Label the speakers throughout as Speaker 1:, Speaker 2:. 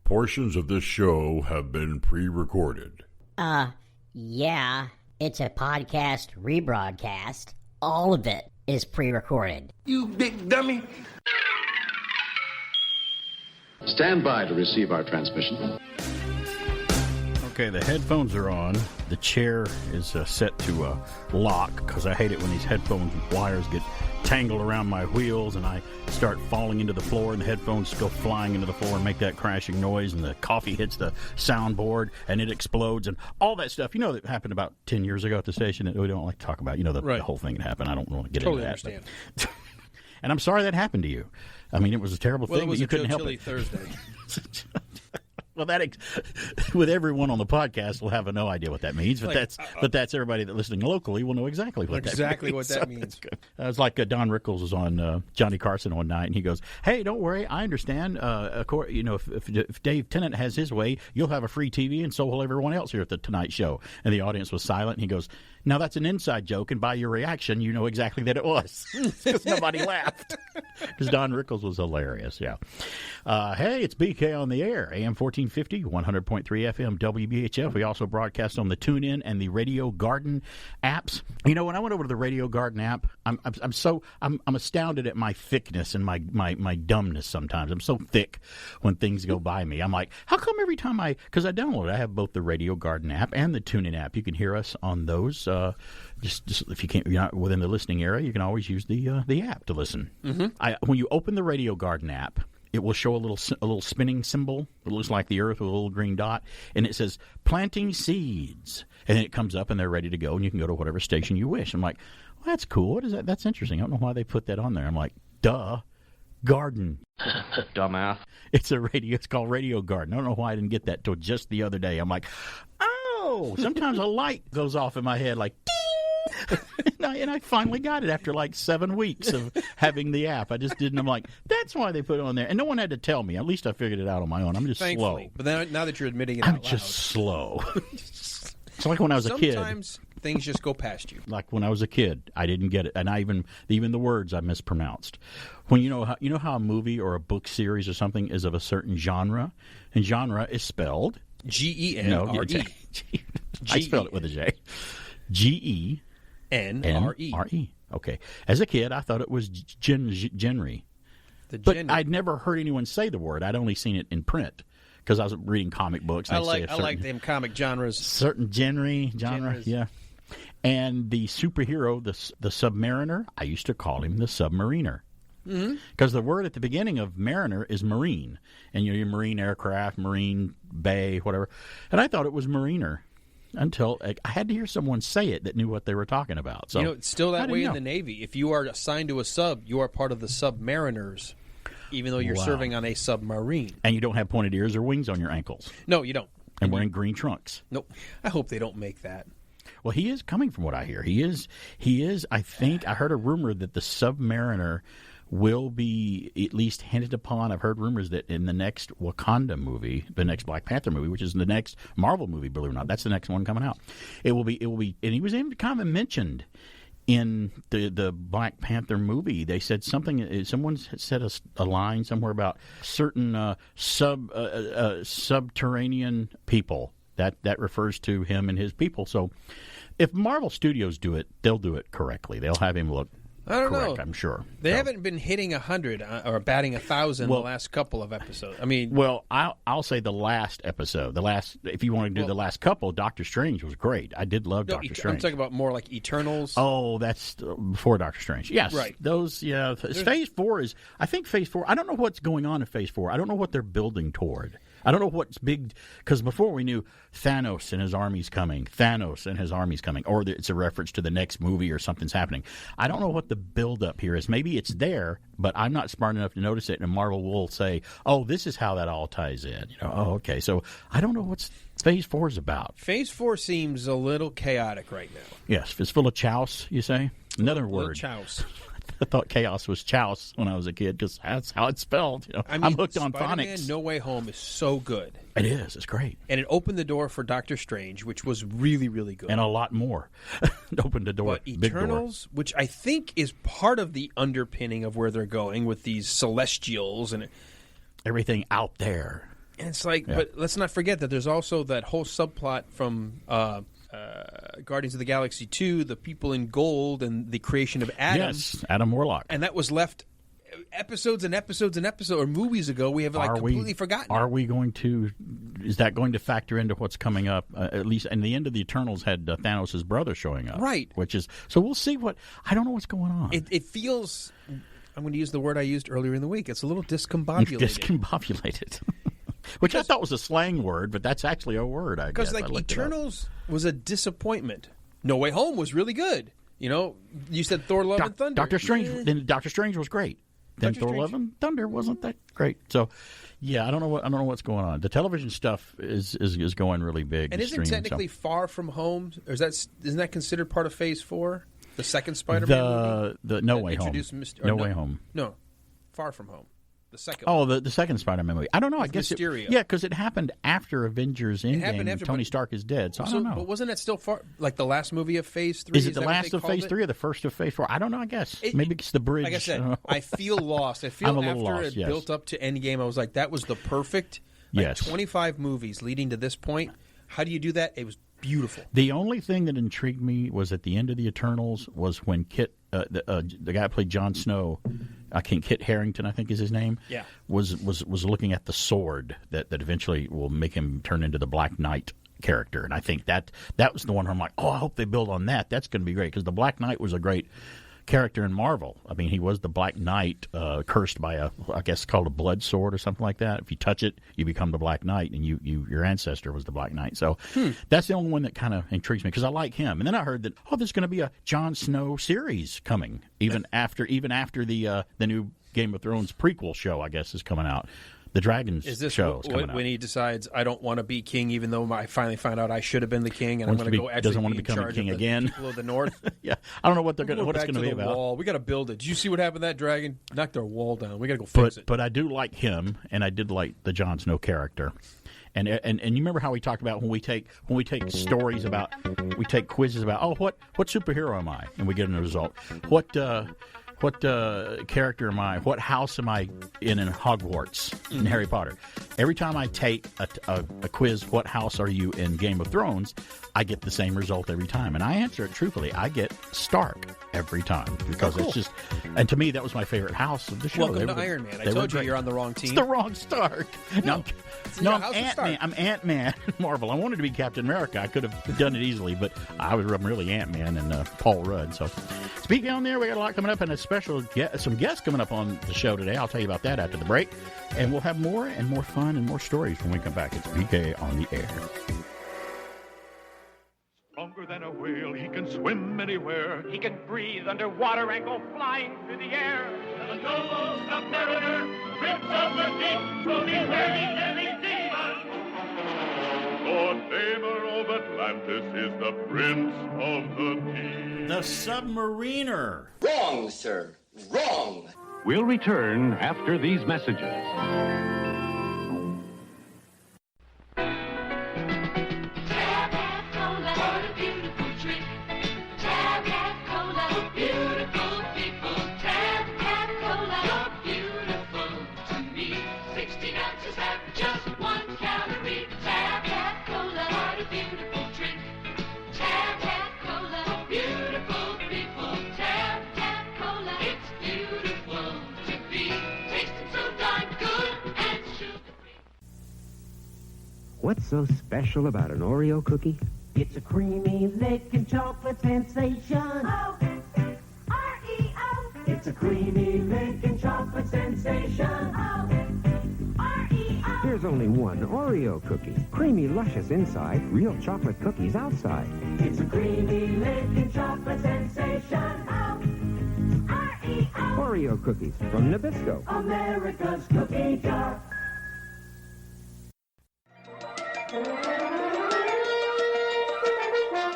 Speaker 1: Portions of this show have been pre-recorded.
Speaker 2: Yeah, it's a podcast rebroadcast. All of it is pre-recorded.
Speaker 3: You big dummy.
Speaker 4: Stand by to receive our transmission.
Speaker 5: Okay, the headphones are on. The chair is set to lock because I hate it when these headphone wires get tangled around my wheels and I start falling into the floor and the headphones go flying into the floor and make that crashing noise and the coffee hits the soundboard and it explodes and all that stuff. You know, that happened about 10 years ago at the station that we don't like to talk about. You know, the whole thing that happened. I don't want to get into that.
Speaker 6: Totally understand.
Speaker 5: And I'm sorry that happened to you. I mean, it was a terrible thing, but you couldn't help it.
Speaker 6: Thursday.
Speaker 5: Well, with everyone on the podcast will have no idea what that means, but that's everybody that listening locally will know exactly what that means. It's like Don Rickles was on Johnny Carson one night, and he goes, "Hey, don't worry, I understand. You know, if Dave Tennant has his way, you'll have a free TV, and so will everyone else here at the Tonight Show." And the audience was silent. And he goes, "Now that's an inside joke, and by your reaction, you know exactly that it was." Because nobody laughed. Because Don Rickles was hilarious, yeah. Hey, it's BK on the air, AM 1450, 100.3 FM, WBHF. We also broadcast on the Tunein and the Radio Garden apps. You know, when I went over to the Radio Garden app, I'm astounded at my thickness and my dumbness sometimes. I'm so thick when things go by me. I'm like, how come every time because I download it, I have both the Radio Garden app and the Tunein app. You can hear us on those. Just if you're not within the listening area, you can always use the app to listen. Mm-hmm. When you open the Radio Garden app, it will show a little spinning symbol. It looks like the earth with a little green dot, and it says planting seeds. And then it comes up, and they're ready to go, and you can go to whatever station you wish. I'm like, well, that's cool. What is that? That's interesting. I don't know why they put that on there. I'm like, duh, garden.
Speaker 6: Dumbass.
Speaker 5: It's called Radio Garden. I don't know why I didn't get that till just the other day. I'm like, oh, sometimes a light goes off in my head like, and I finally got it after like 7 weeks of having the app. I just didn't. I'm like, that's why they put it on there. And no one had to tell me. At least I figured it out on my own. I'm just
Speaker 6: Thankfully.
Speaker 5: slow.
Speaker 6: But now that you're admitting it out loud.
Speaker 5: I'm just slow. It's like when I was a kid.
Speaker 6: Sometimes things just go past you.
Speaker 5: Like when I was a kid, I didn't get it. And I even the words I mispronounced. When you know how a movie or a book series or something is of a certain genre, and genre is spelled
Speaker 6: Genre.
Speaker 5: No, I spelled it with a J. Genre. Okay. As a kid, I thought it was genre. But I'd never heard anyone say the word. I'd only seen it in print because I was reading comic books.
Speaker 6: I like them comic genres.
Speaker 5: Certain genre, yeah. And the superhero, the Submariner, I used to call him the Submariner. Because the word at the beginning of mariner is marine. And your marine aircraft, marine bay, whatever. And I thought it was mariner. Until I had to hear someone say it that knew what they were talking about. So
Speaker 6: it's still that way in the Navy. If you are assigned to a sub, you are part of the submariners, even though you're serving on a submarine.
Speaker 5: And you don't have pointed ears or wings on your ankles.
Speaker 6: No, you don't.
Speaker 5: And wearing green trunks.
Speaker 6: Nope. I hope they don't make that.
Speaker 5: Well, he is coming from what I hear. He is. I think I heard a rumor that the Submariner will be at least hinted upon. I've heard rumors that in the next Wakanda movie, the next Black Panther movie, which is the next Marvel movie, believe it or not, that's the next one coming out. It will be, and he was even kind of mentioned in the Black Panther movie. They said something. Someone said a line somewhere about certain subterranean people. That refers to him and his people. So, if Marvel Studios do it, they'll do it correctly. They'll have him look.
Speaker 6: I don't know.
Speaker 5: I'm sure.
Speaker 6: They haven't been hitting 100 or batting 1,000 the last couple of episodes. I mean,
Speaker 5: I'll say the last episode. If you want to do the last couple, Doctor Strange was great. I did love Doctor Strange.
Speaker 6: I'm talking about more like Eternals.
Speaker 5: Oh, that's before Doctor Strange. Yes,
Speaker 6: right.
Speaker 5: Those, yeah. Phase 4 is. I think Phase 4. I don't know what's going on in Phase 4. I don't know what they're building toward. I don't know what's big, because before we knew Thanos and his army's coming, or it's a reference to the next movie or something's happening. I don't know what the build-up here is. Maybe it's there, but I'm not smart enough to notice it, and Marvel will say, oh, this is how that all ties in. Okay. So I don't know what's Phase 4 is about.
Speaker 6: Phase 4 seems a little chaotic right now.
Speaker 5: Yes, it's full of chouse, you say? Another word.
Speaker 6: Chouse.
Speaker 5: I thought chaos was chouse when I was a kid because that's how it's spelled. I'm hooked on phonics.
Speaker 6: No Way Home is so good.
Speaker 5: It is. It's great.
Speaker 6: And it opened the door for Doctor Strange, which was really, really good.
Speaker 5: And a lot more. It opened the door.
Speaker 6: But Eternals, which I think is part of the underpinning of where they're going with these Celestials and
Speaker 5: everything out there.
Speaker 6: And it's like, but let's not forget that there's also that whole subplot from Guardians of the Galaxy 2, the people in gold and the creation of Adam.
Speaker 5: Yes, Adam Warlock.
Speaker 6: And that was left episodes and episodes and episodes, or movies ago. We have completely forgotten.
Speaker 5: Are we going to? Is that going to factor into what's coming up? At least, and the end of the Eternals had Thanos' brother showing up,
Speaker 6: right?
Speaker 5: Which is so. We'll see what. I don't know what's going on.
Speaker 6: It feels. I'm going to use the word I used earlier in the week. It's a little discombobulated.
Speaker 5: Discombobulated. Which I thought was a slang word, but that's actually a word, I guess.
Speaker 6: Because, Eternals was a disappointment. No Way Home was really good. You said Thor, Love, and Thunder.
Speaker 5: Doctor Strange. Then Doctor Strange was great. Then Thor, Love, and Thunder wasn't that great. So, I don't know what's going on. The television stuff is going really big.
Speaker 6: And isn't technically Far From Home, or isn't that considered part of Phase 4? The second Spider-Man movie?
Speaker 5: The No Way Home. Way Home.
Speaker 6: No, Far From Home. The second
Speaker 5: the second Spider-Man movie. I don't know. I guess
Speaker 6: Mysterio.
Speaker 5: Because it happened after Avengers Endgame. Tony Stark is dead, so I don't know.
Speaker 6: But wasn't that still like the last movie of Phase 3?
Speaker 5: Is it the last of Phase 3 or the first of Phase 4? I don't know, I guess. Maybe it's the bridge.
Speaker 6: Like I said, I feel lost. I feel after it built up to Endgame, I was like, that was the perfect 25 movies leading to this point. How do you do that? It was beautiful.
Speaker 5: The only thing that intrigued me was at the end of the Eternals was when Kit, the guy who played Jon Snow, Kit Harington, I think is his name, was looking at the sword that eventually will make him turn into the Black Knight character. And I think that was the one where I'm like, I hope they build on that. That's going to be great, because the Black Knight was a great character in Marvel. I mean, he was the Black Knight, cursed by I guess called a blood sword or something like that. If you touch it, you become the Black Knight, and your ancestor was the Black Knight. So that's the only one that kind of intrigues me, because I like him. And then I heard that there's going to be a Jon Snow series coming, even after the new Game of Thrones prequel show, I guess, is coming out. The Dragons show is coming out.
Speaker 6: When he decides, I don't want to be king, even though I finally found out I should have been the king, and I'm going to go actually
Speaker 5: doesn't want to become a king again.
Speaker 6: People of the North.
Speaker 5: Yeah, I don't know what it's going to be about.
Speaker 6: Wall. We got to build it. Did you see what happened to that dragon? Knocked their wall down. We got to go fix it.
Speaker 5: But I do like him, and I did like the Jon Snow character. And you remember how we talked about when we take stories about, we take quizzes about what superhero am I, and we get a result. What character am I? What house am I in Hogwarts in Harry Potter? Every time I take a quiz, what house are you in Game of Thrones, I get the same result every time. And I answer it truthfully. I get Stark every time, because it's just, and to me, that was my favorite house of the show.
Speaker 6: Welcome to Iron Man. I told you you're on the wrong team.
Speaker 5: It's the wrong Stark. No, I'm Ant-Man. I'm Ant-Man. Marvel. I wanted to be Captain America. I could have done it easily, but I'm really Ant-Man and Paul Rudd. So, speaking on there, we got a lot coming up, and some guests coming up on the show today. I'll tell you about that after the break. And we'll have more and more fun and more stories when we come back. It's PK on the air.
Speaker 3: Stronger than a whale, he can swim anywhere.
Speaker 7: He can breathe underwater and go flying through the air.
Speaker 3: The noble submariner, prince of the deep, through the very deadly demon. Lord Damer of Atlantis is the prince of the deep.
Speaker 5: The Submariner.
Speaker 8: Wrong, sir. Wrong.
Speaker 4: We'll return after these messages.
Speaker 9: What's so special about an Oreo cookie?
Speaker 10: It's a creamy lick and chocolate sensation. O-R-E-O. It's a creamy lick and chocolate sensation. O-R-E-O.
Speaker 9: There's only one Oreo cookie. Creamy, luscious inside, real chocolate cookies outside.
Speaker 10: It's a creamy lick and chocolate sensation. O-R-E-O.
Speaker 9: Oreo cookies from Nabisco.
Speaker 10: America's cookie jar.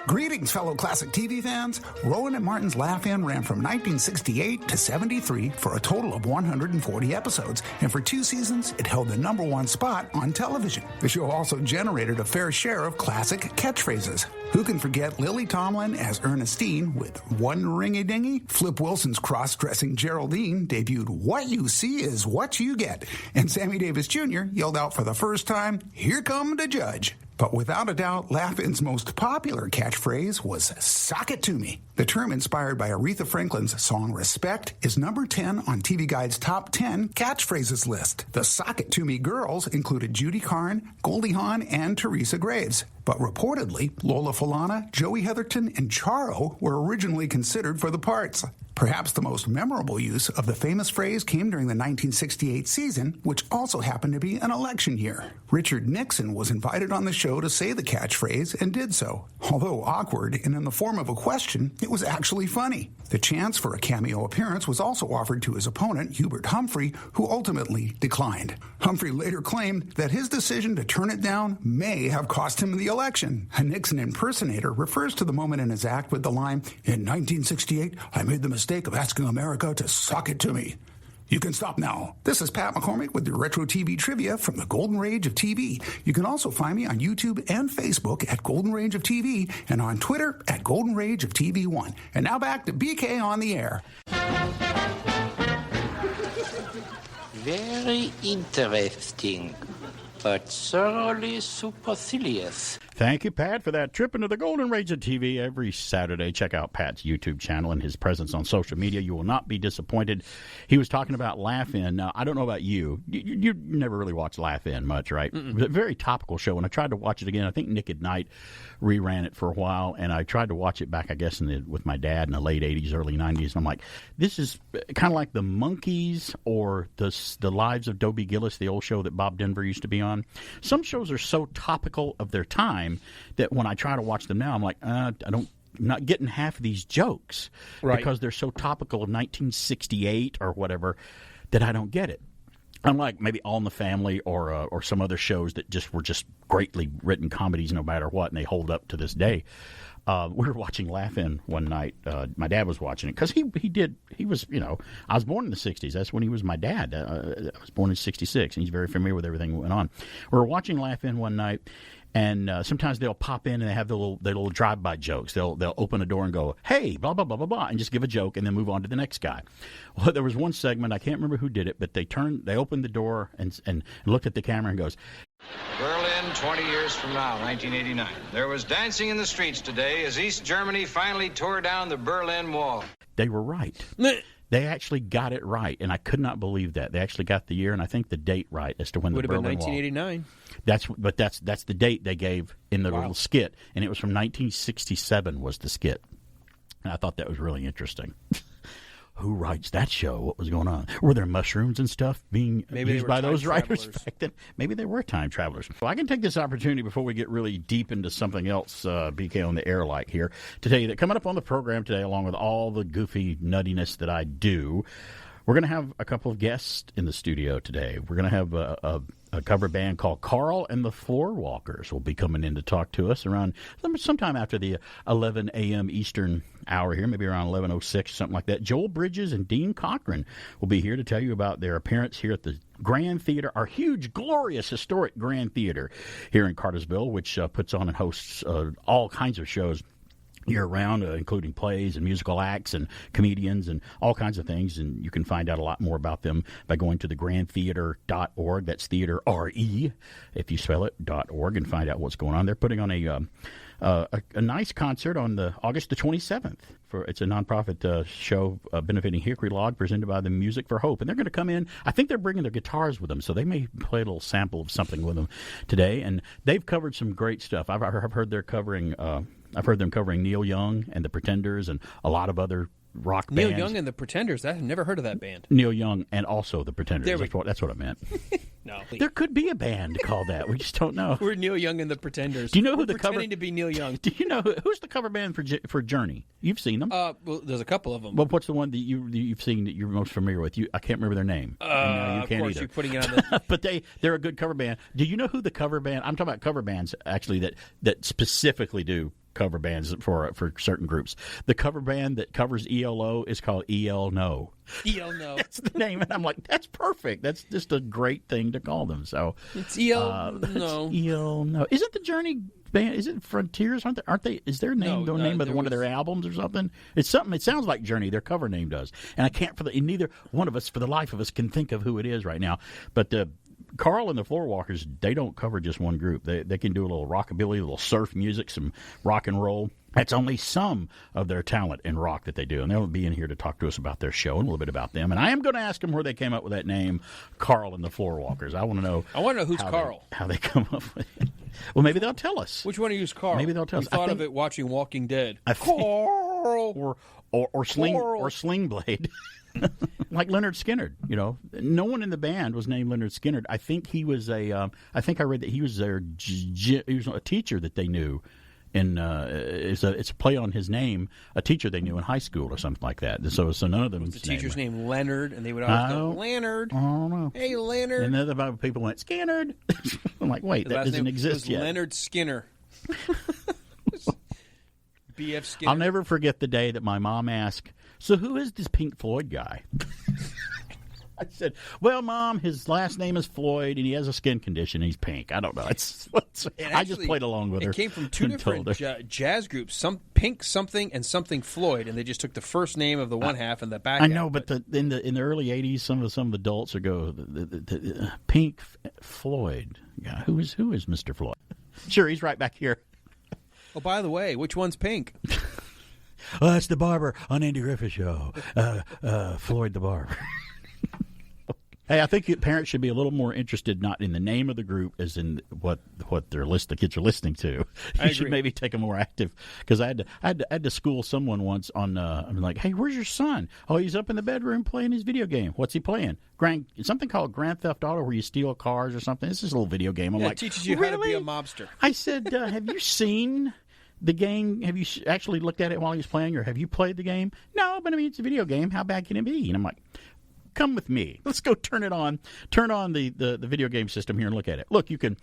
Speaker 11: Greetings, fellow classic TV fans. Rowan and Martin's Laugh-In ran from 1968 to 73 for a total of 140 episodes, and for 2 seasons, it held the #1 spot on television. The show also generated a fair share of classic catchphrases. Who can forget Lily Tomlin as Ernestine with "One ringy-dingy"? Flip Wilson's cross-dressing Geraldine debuted "What you see is what you get," and Sammy Davis Jr. yelled out for the first time, "Here come the judge." But without a doubt, Laugh-In's most popular catchphrase was "Sock it to me." The term, inspired by Aretha Franklin's song Respect, is number 10 on TV Guide's top 10 catchphrases list. The "Sock it to me" girls included Judy Carn, Goldie Hawn, and Teresa Graves. But reportedly, Lola Falana, Joey Heatherton, and Charo were originally considered for the parts. Perhaps the most memorable use of the famous phrase came during the 1968 season, which also happened to be an election year. Richard Nixon was invited on the show to say the catchphrase and did so. Although awkward and in the form of a question, it was actually funny. The chance for a cameo appearance was also offered to his opponent, Hubert Humphrey, who ultimately declined. Humphrey later claimed that his decision to turn it down may have cost him the election. A Nixon impersonator refers to the moment in his act with the line, "In 1968, I made the mistake of asking America to sock it to me." You can stop now. This is Pat McCormick with your Retro TV Trivia from the Golden Rage of TV. You can also find me on YouTube and Facebook at Golden Rage of TV and on Twitter at Golden Rage of TV1. And now back to BK on the air.
Speaker 12: Very interesting, but thoroughly supercilious.
Speaker 5: Thank you, Pat, for that trip into the Golden Rage of TV every Saturday. Check out Pat's YouTube channel and his presence on social media. You will not be disappointed. He was talking about Laugh-In. Now, I don't know about you. You never really watched Laugh-In much, right? It was a very topical show. When I tried to watch it again, I think Nick at Night reran it for a while, and I tried to watch it back, I guess, with my dad in the late 80s, early 90s. And I'm like, this is kind of like the Monkees or the Lives of Dobie Gillis, the old show that Bob Denver used to be on. Some shows are so topical of their time that when I try to watch them now, I'm like, I'm not getting half of these jokes because they're so topical of 1968 or whatever that I don't get it. Unlike maybe All in the Family or some other shows that were just greatly written comedies no matter what, and they hold up to this day. We were watching Laugh-In one night. My dad was watching it because he was, I was born in the 60s. That's when he was my dad. I was born in 66, and he's very familiar with everything that went on. We were watching Laugh-In one night, and sometimes they'll pop in and they have their little drive-by jokes. They'll open a door and go, "Hey, blah, blah, blah, blah, blah," and just give a joke and then move on to the next guy. Well, there was one segment, I can't remember who did it, but they opened the door and looked at the camera and goes,
Speaker 13: "Berlin, 20 years from now, 1989. There was dancing in the streets today as East Germany finally tore down the Berlin Wall." They were right. They actually got it right, and I could not believe that. They actually got the year and I think the date right as to when the Berlin Wall. Would have been 1989. That's the date they gave in the little skit, and it was from 1967 was the skit. And I thought that was really interesting. Who writes that show? What was going on? Were there mushrooms and stuff being used by those writers back then? Maybe they were time travelers. Well, I can take this opportunity before we get really deep into something else, BK on the air like here, to tell you that coming up on the program today, along with all the goofy nuttiness that I do, we're going to have a couple of guests in the studio today. We're going to have a cover band called Carl and the Floorwalkers will be coming in to talk to us around sometime after the 11 a.m. Eastern hour here, maybe around 11:06, something like that. Joel Bridges and Dean Cochran will be here to tell you about their appearance here at the Grand Theater, our huge, glorious, historic Grand Theater here in Cartersville, which puts on and hosts all kinds of shows year-round, including plays and musical acts and comedians and all kinds of things. And you can find out a lot more about them by going to thegrandtheater.org. That's theater, R-E, if you spell it, .org, and find out what's going on. They're putting on a nice concert on August the 27th. It's a nonprofit show benefiting Hickory Log, presented by the Music for Hope. And they're going to come in. I think they're bringing their guitars with them, so they may play a little sample of something with them today. And they've covered some great stuff. I've heard they're covering I've heard them covering Neil Young and the Pretenders and a lot of other rock bands.
Speaker 6: Neil Young and the Pretenders. I've never heard of that band.
Speaker 5: Neil Young and also the Pretenders. That's what I meant.
Speaker 6: No,
Speaker 5: there could be a band called that. We just don't know.
Speaker 6: We're Neil Young and the Pretenders.
Speaker 5: Do you know who
Speaker 6: pretending to be Neil Young?
Speaker 5: Do you know who's the cover band for Journey? You've seen them.
Speaker 6: Well, there's a couple of them.
Speaker 5: Well, what's the one that you've seen that you're most familiar with? I can't remember their name.
Speaker 6: You can't of course, either. You're putting it on the...
Speaker 5: But they're a good cover band. Do you know who the cover band? I'm talking about cover bands actually that specifically do cover bands for certain groups. The cover band that covers ELO is called EL No.
Speaker 6: EL No.
Speaker 5: That's the name, and I'm like, that's perfect. That's just a great thing to call them. So
Speaker 6: it's EL No.
Speaker 5: EL No. Isn't the Journey band? Is it Frontiers? Aren't they? Is their name the name of one of their albums or something? It's something. It sounds like Journey. Their cover name does, and I can't neither one of us for the life of us can think of who it is right now. But Carl and the Floorwalkers, they don't cover just one group. They can do a little rockabilly, a little surf music, some rock and roll. That's only some of their talent in rock that they do. And they'll be in here to talk to us about their show and a little bit about them. And I am going to ask them where they came up with that name, Carl and the Floorwalkers. I want to know.
Speaker 6: Who's Carl.
Speaker 5: How they come up with it. Well, maybe they'll tell us.
Speaker 6: Which one of you is Carl?
Speaker 5: Maybe they'll tell us.
Speaker 6: I thought of it watching Walking Dead.
Speaker 5: Carl. Or Sling Blade. Like Leonard Skinner, no one in the band was named Leonard Skinner. I think he was I read that he was he was a teacher that they knew, and it's a play on his name, a teacher they knew in high school or something like that. So none of them was
Speaker 6: the teacher's name Leonard, and they would always go Leonard.
Speaker 5: I don't know.
Speaker 6: Hey, Leonard.
Speaker 5: And then the people went Skinner. I'm like, wait, that doesn't exist yet.
Speaker 6: Leonard Skinner. B.F. Skinner.
Speaker 5: I'll never forget the day that my mom asked, "So who is this Pink Floyd guy?" I said, "Well, Mom, his last name is Floyd, and he has a skin condition. He's pink. I don't know." I just played along with her.
Speaker 6: It came from two different jazz groups, some Pink something and something Floyd, and they just took the first name of the one half and the back.
Speaker 5: I know, but in the early '80s, some of the adults would go the Pink Floyd. Yeah, who is Mr. Floyd? Sure, he's right back here.
Speaker 6: Oh, by the way, which one's pink?
Speaker 5: Oh, that's the barber on Andy Griffith's show. Floyd the barber. Hey, I think parents should be a little more interested not in the name of the group as in what the kids are listening to. You should maybe take a more active, because I had to school someone once on. I'm like, hey, where's your son? Oh, he's up in the bedroom playing his video game. What's he playing? Something called Grand Theft Auto, where you steal cars or something. It's just a little video game. I'm like,
Speaker 6: it teaches you how to be a mobster.
Speaker 5: I said, have you seen the game? Have you actually looked at it while he was playing, or have you played the game? No, but I mean, it's a video game. How bad can it be? And I'm like, come with me. Let's go turn it on. Turn on the video game system here and look at it. Look, you can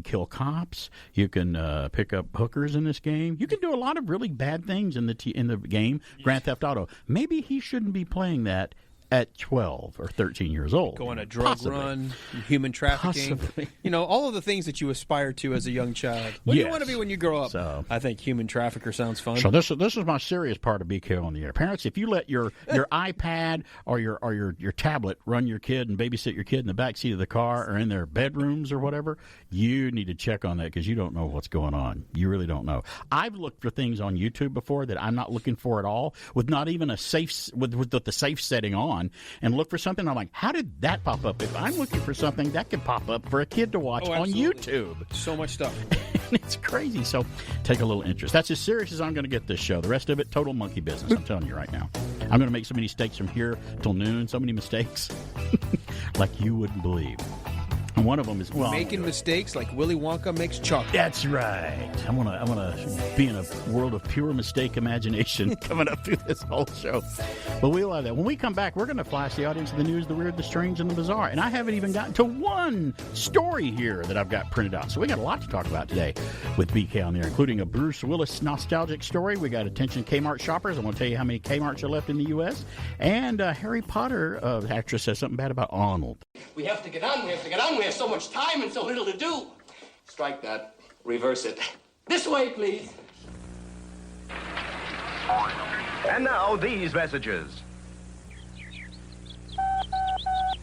Speaker 5: kill cops. You can pick up hookers in this game. You can do a lot of really bad things in the game, Grand Theft Auto. Maybe he shouldn't be playing that at 12 or 13 years old.
Speaker 6: Go on a drug run, human trafficking.
Speaker 5: Possibly.
Speaker 6: All of the things that you aspire to as a young child. What do you want to be when you grow up?
Speaker 5: So,
Speaker 6: I think human trafficker sounds fun.
Speaker 5: So this is my serious part of BK on the air. Parents, if you let your iPad or your tablet run your kid and babysit your kid in the backseat of the car or in their bedrooms or whatever, you need to check on that, because you don't know what's going on. You really don't know. I've looked for things on YouTube before that I'm not looking for at all, with not even a safe with the safe setting on. And look for something. I'm like, how did that pop up? If I'm looking for something, that could pop up for a kid to watch on YouTube.
Speaker 6: So much stuff.
Speaker 5: It's crazy. So take a little interest. That's as serious as I'm going to get this show. The rest of it, total monkey business. I'm telling you right now. I'm going to make so many mistakes from here till noon. So many mistakes like you wouldn't believe. And one of them is
Speaker 6: making mistakes like Willy Wonka makes chocolate.
Speaker 5: That's right. I want to be in a world of pure mistake imagination coming up through this whole show. But we'll have that. When we come back, we're going to flash the audience of the news, the weird, the strange, and the bizarre. And I haven't even gotten to one story here that I've got printed out. So we got a lot to talk about today with BK on there, including a Bruce Willis nostalgic story. We got attention Kmart shoppers. I want to tell you how many Kmarts are left in the U.S. And Harry Potter actress says something bad about Arnold.
Speaker 8: We have to get on. We have so much time and so little to do. Strike that. Reverse it. This way, please.
Speaker 14: And now, these messages.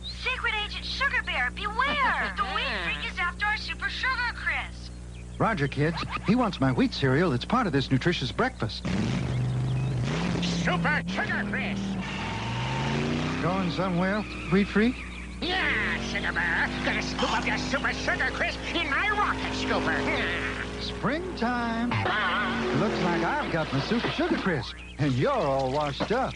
Speaker 15: Secret Agent Sugar Bear, beware! The wheat freak is after our Super Sugar Crisp.
Speaker 16: Roger, kids. He wants my wheat cereal. It's part of this nutritious breakfast.
Speaker 15: Super Sugar Crisp!
Speaker 16: Going somewhere, wheat freak?
Speaker 15: Yeah, Sugar Bear. Gonna scoop up your Super Sugar Crisp in my rocket scooper.
Speaker 16: Springtime. Looks like I've got my Super Sugar Crisp, and you're all washed up.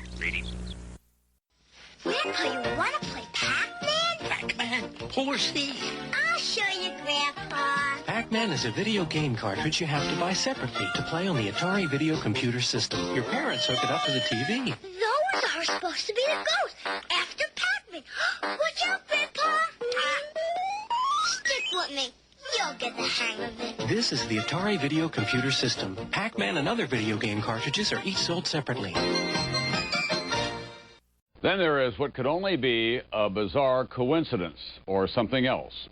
Speaker 15: Grandpa, you want to play Pac-Man?
Speaker 17: Pac-Man? Who's he?
Speaker 15: I'll show you, Grandpa.
Speaker 17: Pac-Man is a video game cartridge you have to buy separately to play on the Atari video computer system. Your parents hook it up to the TV.
Speaker 15: Those are supposed to be the ghosts after Pac-Man. Watch out, Grandpa. Stick with me. You're You'll get the hang of it.
Speaker 17: This is the Atari Video Computer System. Pac-Man and other video game cartridges are each sold separately.
Speaker 18: Then there is what could only be a bizarre coincidence or something else.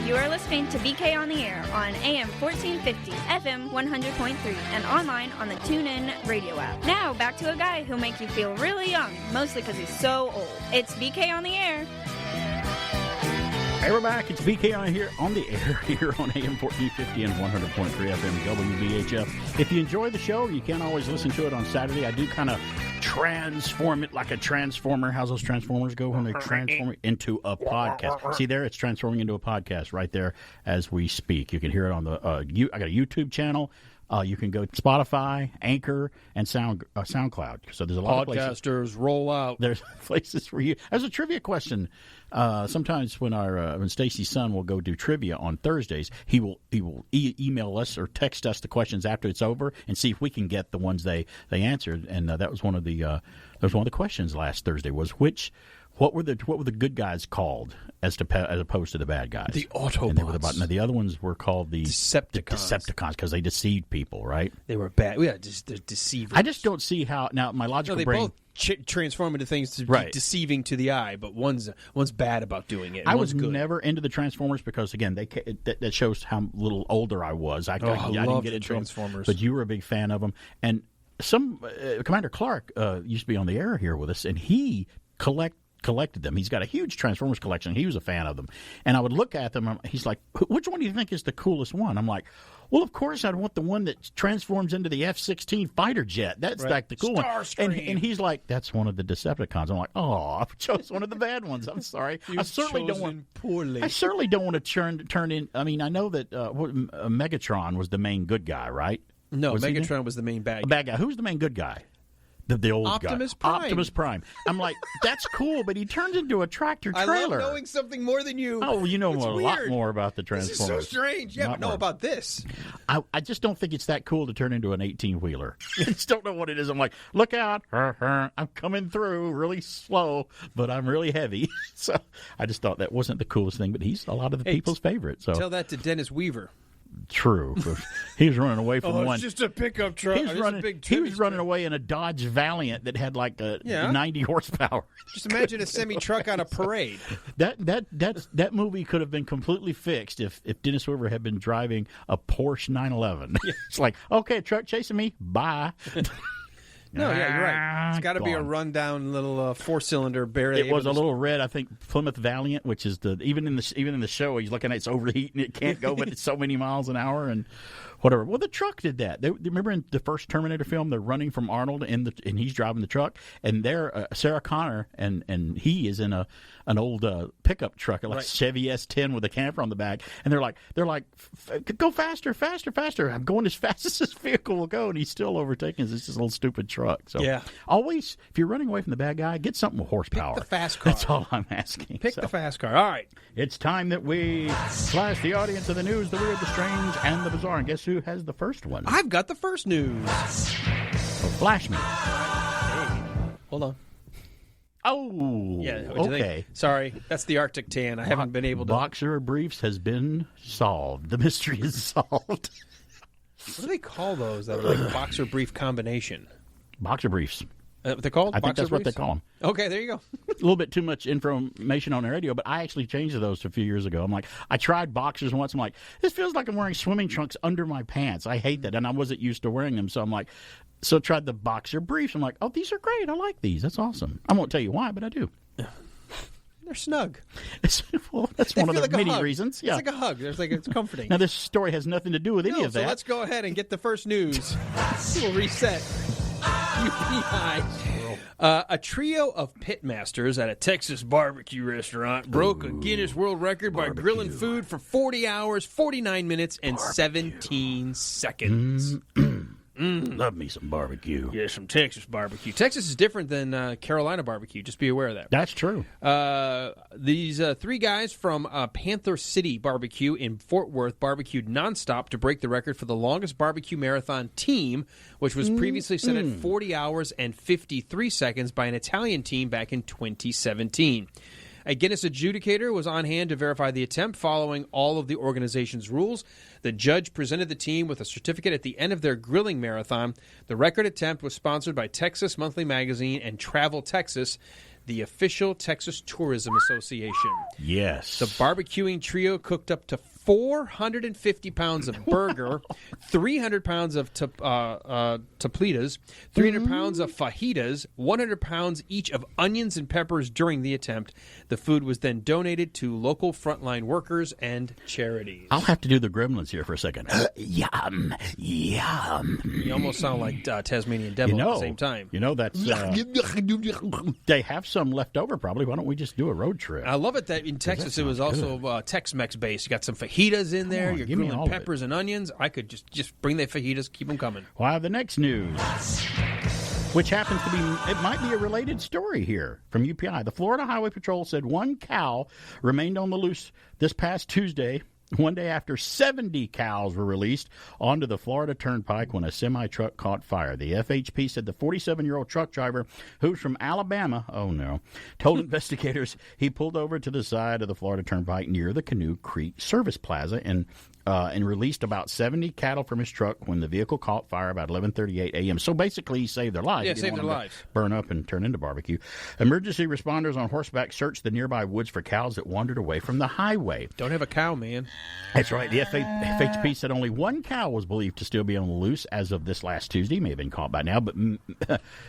Speaker 19: You are listening to BK on the Air on AM 1450, FM 100.3, and online on the Tunein radio app. Now, back to a guy who'll make you feel really young, mostly because he's so old. It's BK on the Air.
Speaker 5: Hey, we're back. It's BK on the air here on AM 1450 and 100.3 FM WBHF. If you enjoy the show, you can always listen to it on Saturday. I do kind of transform it like a transformer. How's those transformers go when they transform it into a podcast? See there, it's transforming into a podcast right there as we speak. You can hear it on the I got a YouTube channel. You can go to Spotify, Anchor, and SoundCloud. So there's a lot of places.
Speaker 6: Podcasters roll out.
Speaker 5: There's places for you. As a trivia question, sometimes when Stacy's son will go do trivia on Thursdays, he will email us or text us the questions after it's over and see if we can get the ones they answered. And that was one of the questions last Thursday was what were the good guys called as opposed to the bad guys?
Speaker 6: The Autobots.
Speaker 5: And they were the other ones were called the
Speaker 6: Decepticons
Speaker 5: because they deceived people, right?
Speaker 6: They were bad. Yeah, they're deceivers.
Speaker 5: I just don't see how. Now, my logical brain.
Speaker 6: Both transform into things to be deceiving to the eye, but one's bad about doing it.
Speaker 5: I was never into the Transformers because, again, that shows how little older I was. I didn't get into
Speaker 6: Transformers,
Speaker 5: but you were a big fan of them. And Commander Clark used to be on the air here with us, and he collected them. He's got a huge Transformers collection. He was a fan of them. And I would look at them. He's like, which one do you think is the coolest one? I'm like, well, of course, I'd want the one that transforms into the F-16 fighter jet. That's like the cool one. And he's like, that's one of the Decepticons. I'm like, oh, I chose one of the bad ones. I'm sorry. I certainly don't want to turn in. I mean, I know that Megatron was the main good guy, right?
Speaker 6: No, Megatron was the main bad guy.
Speaker 5: Bad guy. Who's the main good guy? The old
Speaker 6: Optimus
Speaker 5: guy.
Speaker 6: Prime.
Speaker 5: Optimus Prime. I'm like, that's cool, but he turns into a tractor trailer.
Speaker 6: I love knowing something more than you.
Speaker 5: Oh, you know a lot more about the Transformers.
Speaker 6: This is so strange. Yeah, but know about this.
Speaker 5: I just don't think it's that cool to turn into an 18-wheeler. I just don't know what it is. I'm like, look out. I'm coming through really slow, but I'm really heavy. So I just thought that wasn't the coolest thing, but he's a lot of the people's favorite. So
Speaker 6: tell that to Dennis Weaver.
Speaker 5: True. He was running away from one.
Speaker 6: It's just a pickup truck.
Speaker 5: He was running away in a Dodge Valiant that had like 90 horsepower.
Speaker 6: Just imagine a semi-truck on a parade.
Speaker 5: That movie could have been completely fixed if Dennis Weaver had been driving a Porsche 911. Yeah. It's like, okay, truck chasing me, bye.
Speaker 6: No, yeah, you're right. It's got to be a rundown little four-cylinder Barry.
Speaker 5: It was a little red, I think, Plymouth Valiant, which is even in the show, he's looking at it's overheating. It can't go, but it's so many miles an hour and whatever. Well, the truck did that. Remember in the first Terminator film, they're running from Arnold and he's driving the truck, and they're Sarah Connor and he is in an old pickup truck, like Chevy S10 with a camper on the back, and they're like, go faster, faster, faster. I'm going as fast as this vehicle will go, and he's still overtaking this little stupid truck. So always, if you're running away from the bad guy, get something with horsepower.
Speaker 6: Pick the fast car.
Speaker 5: That's all I'm asking.
Speaker 6: Pick the fast car. All right.
Speaker 5: It's time that we flash the audience of the news, the weird, the strange, and the bizarre. And guess who has the first one?
Speaker 6: I've got the first news.
Speaker 5: Well, flash me.
Speaker 6: Hey. Hold on.
Speaker 5: Oh,
Speaker 6: yeah.
Speaker 5: Okay.
Speaker 6: Sorry, that's the Arctic tan. I haven't been able to.
Speaker 5: Boxer briefs has been solved. The mystery is solved.
Speaker 6: What do they call those? That are like boxer brief combination.
Speaker 5: Boxer briefs.
Speaker 6: What they're called?
Speaker 5: I think that's what they call them.
Speaker 6: Okay, there you go.
Speaker 5: A little bit too much information on the radio, but I actually changed those a few years ago. I'm like, I tried boxers once. I'm like, this feels like I'm wearing swimming trunks under my pants. I hate that, and I wasn't used to wearing them. So I'm like, I tried the boxer briefs. I'm like, oh, these are great. I like these. That's awesome. I won't tell you why, but I do.
Speaker 6: They're snug.
Speaker 5: Well, that's one of the many reasons. Yeah.
Speaker 6: It's like a hug. It's comforting.
Speaker 5: Now, this story has nothing to do with any of that.
Speaker 6: So let's go ahead and get the first news. We'll reset. A trio of pitmasters at a Texas barbecue restaurant broke a Guinness World Record by grilling food for 40 hours, 49 minutes, and 17 seconds.
Speaker 5: Love me some barbecue.
Speaker 6: Yeah, some Texas barbecue. Texas is different than Carolina barbecue. Just be aware of that.
Speaker 5: That's true.
Speaker 6: These three guys from Panther City Barbecue in Fort Worth barbecued nonstop to break the record for the longest barbecue marathon team, which was previously set at 40 hours and 53 seconds by an Italian team back in 2017. A Guinness adjudicator was on hand to verify the attempt following all of the organization's rules. The judge presented the team with a certificate at the end of their grilling marathon. The record attempt was sponsored by Texas Monthly Magazine and Travel Texas, the official Texas Tourism Association.
Speaker 5: Yes.
Speaker 6: The barbecuing trio cooked up to 450 pounds of burger, 300 pounds of tablitas, 300 pounds of fajitas, 100 pounds each of onions and peppers during the attempt. The food was then donated to local frontline workers and charities.
Speaker 5: I'll have to do the gremlins here for a second. Yum, yum.
Speaker 6: You almost sound like Tasmanian Devil at the same time.
Speaker 5: You know, that's... they have some left over, probably. Why don't we just do a road trip?
Speaker 6: I love it that in Texas it was also Tex-Mex based. You got some fajitas in there. You're grilling peppers and onions. I could just bring the fajitas, keep them coming.
Speaker 5: Well, the next news, which happens to be, it might be a related story here from UPI. The Florida Highway Patrol said one cow remained on the loose this past Tuesday, one day after 70 cows were released onto the Florida Turnpike when a semi-truck caught fire. The FHP said the 47-year-old truck driver, who's from Alabama, told investigators he pulled over to the side of the Florida Turnpike near the Canoe Creek Service Plaza and released about 70 cattle from his truck when the vehicle caught fire about 11:38 a.m. So basically, he saved their lives.
Speaker 6: Yeah, saved their lives.
Speaker 5: Burn up and turn into barbecue. Emergency responders on horseback searched the nearby woods for cows that wandered away from the highway.
Speaker 6: Don't have a cow, man.
Speaker 5: That's right. The FHP said only one cow was believed to still be on the loose as of this last Tuesday. He may have been caught by now, but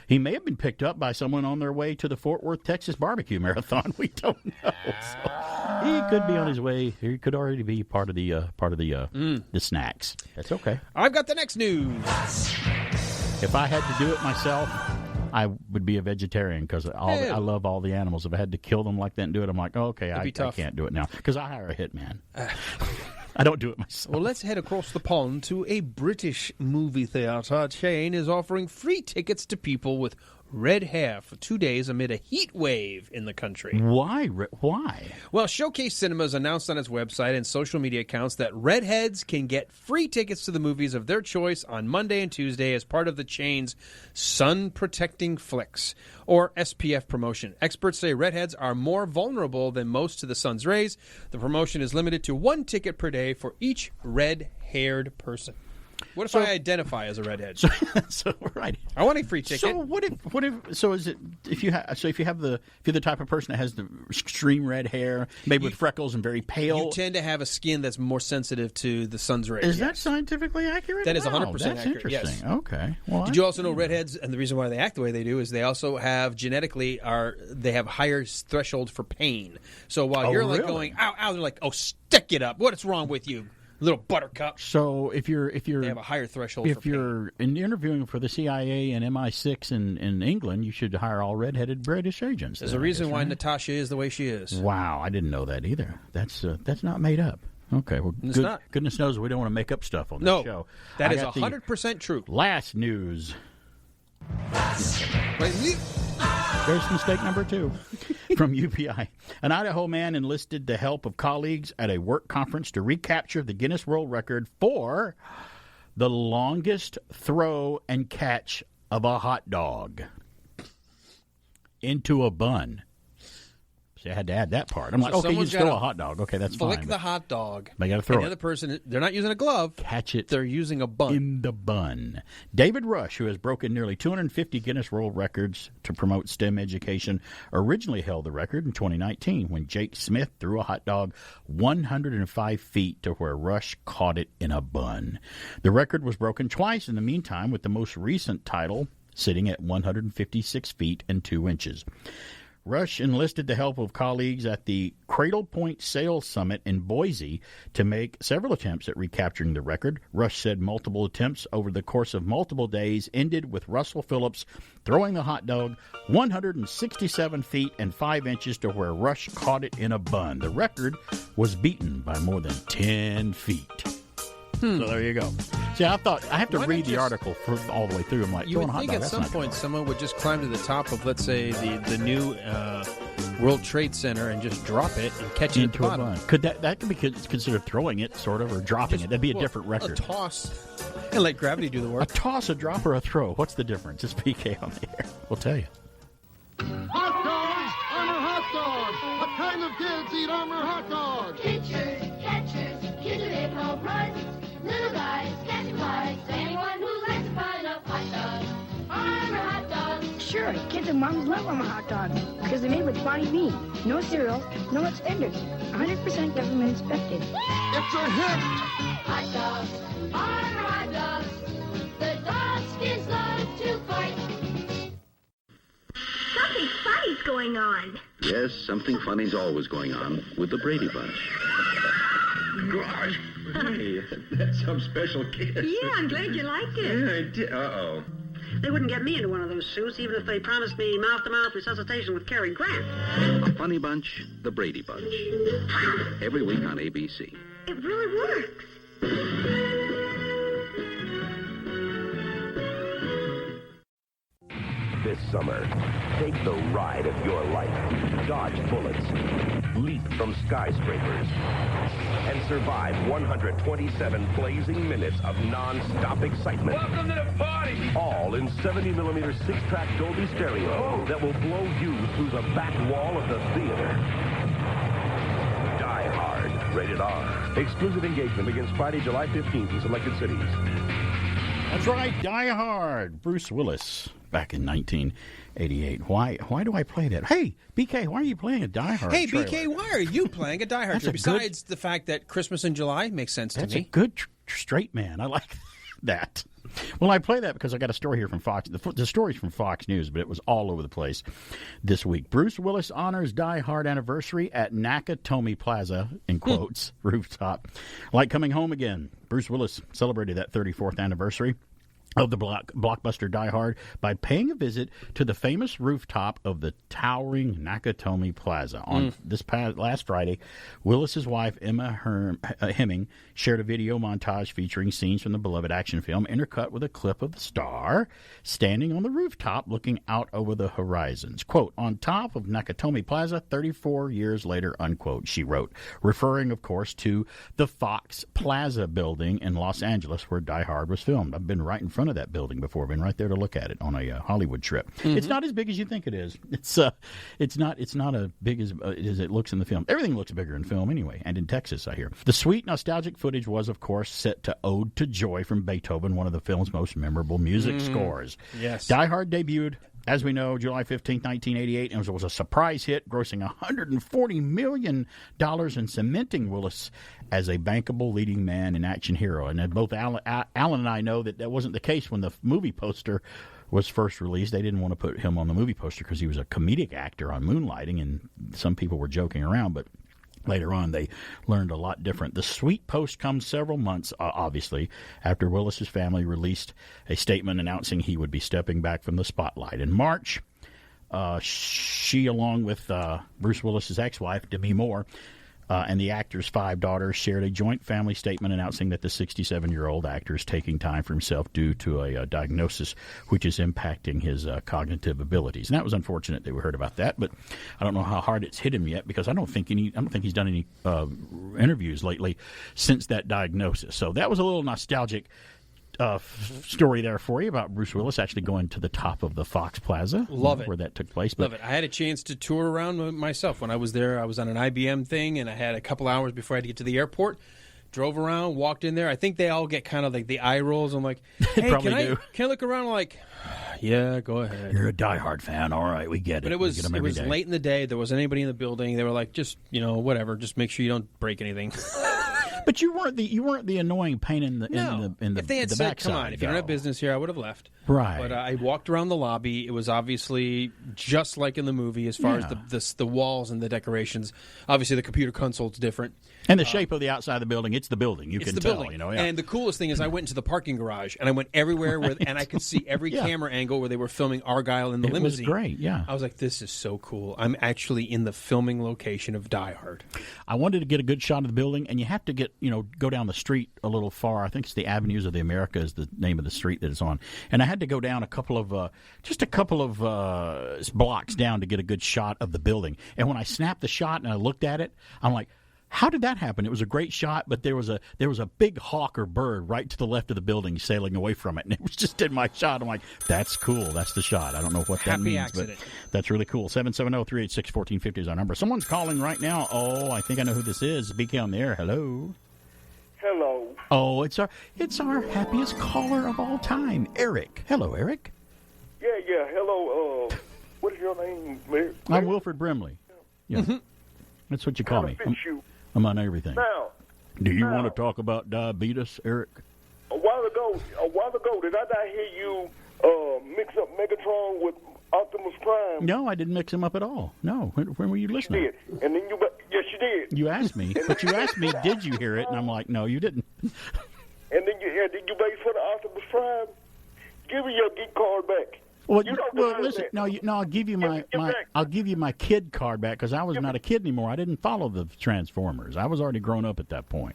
Speaker 5: he may have been picked up by someone on their way to the Fort Worth, Texas barbecue marathon. We don't know. So he could be on his way. He could already be part of the snacks. That's okay.
Speaker 6: I've got the next news.
Speaker 5: If I had to do it myself, I would be a vegetarian because I love all the animals. If I had to kill them like that and do it, I'm like, I can't do it now because I hire a hitman. I don't do it myself.
Speaker 6: Well, let's head across the pond to a British movie theater chain is offering free tickets to people with red hair for 2 days amid a heat wave in the country.
Speaker 5: Why?
Speaker 6: Well, Showcase Cinemas announced on its website and social media accounts that redheads can get free tickets to the movies of their choice on Monday and Tuesday as part of the chain's Sun Protecting Flicks, or SPF promotion. Experts say redheads are more vulnerable than most to the sun's rays. The promotion is limited to 1 ticket per day for each red-haired person. What if I identify as a redhead?
Speaker 5: Right.
Speaker 6: I want a free ticket.
Speaker 5: So if you're the type of person that has the extreme red hair, maybe with freckles and very pale,
Speaker 6: you tend to have a skin that's more sensitive to the sun's rays.
Speaker 5: Is that scientifically accurate?
Speaker 6: That is 100%
Speaker 5: that's
Speaker 6: accurate.
Speaker 5: Interesting.
Speaker 6: Yes.
Speaker 5: Okay. Well,
Speaker 6: did you also know redheads, and the reason why they act the way they do is they also have they have higher thresholds for pain. So while you're like going ow ow, they're like, oh, stick it up. What's wrong with you? Little buttercup.
Speaker 5: So if you're
Speaker 6: they have a higher threshold.
Speaker 5: If you're interviewing for the CIA and MI6 in England, you should hire all redheaded British agents.
Speaker 6: There's a reason why Natasha is the way she is.
Speaker 5: Wow, I didn't know that either. That's not made up. Okay, well,
Speaker 6: it's not.
Speaker 5: Goodness knows we don't want to make up stuff on this show.
Speaker 6: That is 100% true.
Speaker 5: Last news. There's mistake number 2 from UPI. An Idaho man enlisted the help of colleagues at a work conference to recapture the Guinness World Record for the longest throw and catch of a hot dog into a bun. See, I had to add that part. I'm like, okay, you just throw a hot dog. Okay, that's fine.
Speaker 6: Flick the hot dog.
Speaker 5: They got to throw it.
Speaker 6: The other person, they're not using a glove.
Speaker 5: Catch it.
Speaker 6: They're using a bun.
Speaker 5: In the bun. David Rush, who has broken nearly 250 Guinness World Records to promote STEM education, originally held the record in 2019 when Jake Smith threw a hot dog 105 feet to where Rush caught it in a bun. The record was broken twice in the meantime, with the most recent title sitting at 156 feet and 2 inches. Rush enlisted the help of colleagues at the Cradle Point Sales Summit in Boise to make several attempts at recapturing the record. Rush said multiple attempts over the course of multiple days ended with Russell Phillips throwing the hot dog 167 feet and 5 inches to where Rush caught it in a bun. The record was beaten by more than 10 feet. So there you go. See, I thought I have to read the article all the way through. I'm like,
Speaker 6: you would think at some point someone would just climb to the top of, let's say, the new World Trade Center and just drop it and catch it at the bottom.
Speaker 5: Could that could be considered throwing it, sort of, or dropping it? That'd be a different record.
Speaker 6: A toss and let gravity do the work.
Speaker 5: A toss, a drop, or a throw. What's the difference? It's PK on the air. We'll tell you.
Speaker 20: Hot dogs, Armour hot dogs. What kind of kids eat Armour hot dogs?
Speaker 10: Pitchers, catchers, kids who hit home runs, little guys, catching flies. Anyone who likes to pile up hot dogs, Armour hot dogs.
Speaker 21: Sure, kids and moms love Armour hot dogs because they're made with Bonnie bean. No cereal, no extenders. 100% government inspected.
Speaker 20: It's a hit!
Speaker 10: Hot dogs, Armour hot dogs. The dogs kids love to fight.
Speaker 15: Something funny's going on.
Speaker 4: Yes, something funny's always going on with the Brady Bunch.
Speaker 22: Gosh, hey, that's some special kiss.
Speaker 15: Yeah, I'm glad you liked it.
Speaker 22: Yeah, I did. Uh-oh.
Speaker 23: They wouldn't get me into one of those suits, even if they promised me mouth-to-mouth resuscitation with Cary Grant.
Speaker 4: The Funny Bunch, the Brady Bunch. Every week on ABC.
Speaker 15: It really works.
Speaker 24: This summer, take the ride of your life. Dodge bullets, leap from skyscrapers, and survive 127 blazing minutes of non-stop excitement.
Speaker 22: Welcome to the party!
Speaker 24: All in 70mm 6-track Dolby Stereo that will blow you through the back wall of the theater. Die Hard, rated R. Exclusive engagement begins Friday, July 15th in selected cities.
Speaker 5: That's right, Die Hard. Bruce Willis, back in 1988. Why do I play that? Hey, BK, why are you playing a Die Hard
Speaker 6: Hey,
Speaker 5: trailer?
Speaker 6: BK, why are you playing a Die Hard trailer? Besides the fact that Christmas in July makes sense to me.
Speaker 5: That's a good straight man. I like that. Well, I play that because I got a story here from Fox. The story's from Fox News, but it was all over the place this week. Bruce Willis honors Die Hard anniversary at Nakatomi Plaza, in quotes, rooftop. Like coming home again. Bruce Willis celebrated that 34th anniversary of the blockbuster Die Hard by paying a visit to the famous rooftop of the towering Nakatomi Plaza. On this last Friday, Willis's wife, Emma Hemming, shared a video montage featuring scenes from the beloved action film, intercut with a clip of the star standing on the rooftop looking out over the horizons. Quote, on top of Nakatomi Plaza, 34 years later, unquote, she wrote, referring, of course, to the Fox Plaza building in Los Angeles where Die Hard was filmed. I've been right in front of that building before. I've been right there to look at it on a Hollywood trip. It's not as big as you think it is. It's not as big as it looks in the film. Everything looks bigger in film anyway, and in Texas, I hear. The sweet nostalgic footage was, of course, set to Ode to Joy from Beethoven, one of the film's most memorable music scores.
Speaker 6: Yes.
Speaker 5: Die Hard debuted, as we know, July 15th, 1988, and was a surprise hit, grossing $140 million and cementing Willis as a bankable leading man and action hero. And both Alan and I know that wasn't the case when the movie poster was first released. They didn't want to put him on the movie poster because he was a comedic actor on Moonlighting, and some people were joking around, but later on, they learned a lot different. The sweet post comes several months, obviously, after Willis's family released a statement announcing he would be stepping back from the spotlight. In March, she, along with Bruce Willis's ex-wife, Demi Moore, and the actor's 5 daughters, shared a joint family statement announcing that the 67-year-old actor is taking time for himself due to a diagnosis which is impacting his cognitive abilities. And that was unfortunate that we heard about that, but I don't know how hard it's hit him yet because I don't think he's done any interviews lately since that diagnosis. So that was a little nostalgic story there for you about Bruce Willis actually going to the top of the Fox Plaza.
Speaker 6: Love it.
Speaker 5: Where that took place.
Speaker 6: Love it. I had a chance to tour around myself. When I was there, I was on an IBM thing, and I had a couple hours before I had to get to the airport. Drove around, walked in there. I think they all get kind of like the eye rolls. I'm like, hey, can I look around? I'm like, yeah, go ahead.
Speaker 5: You're a Die Hard fan. All right, we get it.
Speaker 6: But it was late in the day. There wasn't anybody in the building. They were like, just, whatever. Just make sure you don't break anything.
Speaker 5: But you weren't the annoying pain in the
Speaker 6: if they had said,
Speaker 5: backside,
Speaker 6: come on, if you don't have business here, I would have left.
Speaker 5: Right.
Speaker 6: But I walked around the lobby. It was obviously just like in the movie as far as the walls and the decorations. Obviously, the computer console's different.
Speaker 5: And the shape of the outside of the building, it's the building. You can tell.
Speaker 6: Building. And the coolest thing is I went into the parking garage, and I went everywhere, and I could see every camera angle where they were filming Argyle in the limousine.
Speaker 5: It was great, yeah.
Speaker 6: I was like, this is so cool. I'm actually in the filming location of Die Hard.
Speaker 5: I wanted to get a good shot of the building, and you have to get go down the street a little far. I think it's the Avenues of the America is the name of the street that it's on. And I had to go down a couple of blocks down to get a good shot of the building. And when I snapped the shot and I looked at it, I'm like, how did that happen? It was a great shot, but there was a big hawk or bird right to the left of the building sailing away from it, and it was just in my shot. I'm like, that's cool. That's the shot. I don't know what that means,
Speaker 6: accident.
Speaker 5: But that's really cool. 770-386-1450 is our number. Someone's calling right now. Oh, I think I know who this is. BK on the air. Hello.
Speaker 1: Hello.
Speaker 5: Oh, it's our happiest caller of all time, Eric. Hello, Eric.
Speaker 1: Yeah. Hello. What is your name, Mayor?
Speaker 5: I'm Wilfred Brimley. Yeah. That's what you call me. I'm on everything.
Speaker 1: Now,
Speaker 5: do you want to talk about diabetes, Eric?
Speaker 1: A while ago, did I not hear you mix up Megatron with Optimus Prime?
Speaker 5: No, I didn't mix him up at all. No, when were you listening?
Speaker 1: You did, and then yes, you did.
Speaker 5: You asked me, but you asked me, did you hear it? And I'm like, no, you didn't.
Speaker 1: And then you base for the Optimus Prime. Give me your geek card back.
Speaker 5: Well, listen. I'll give you my kid card back because I was not a kid anymore. I didn't follow the Transformers. I was already grown up at that point.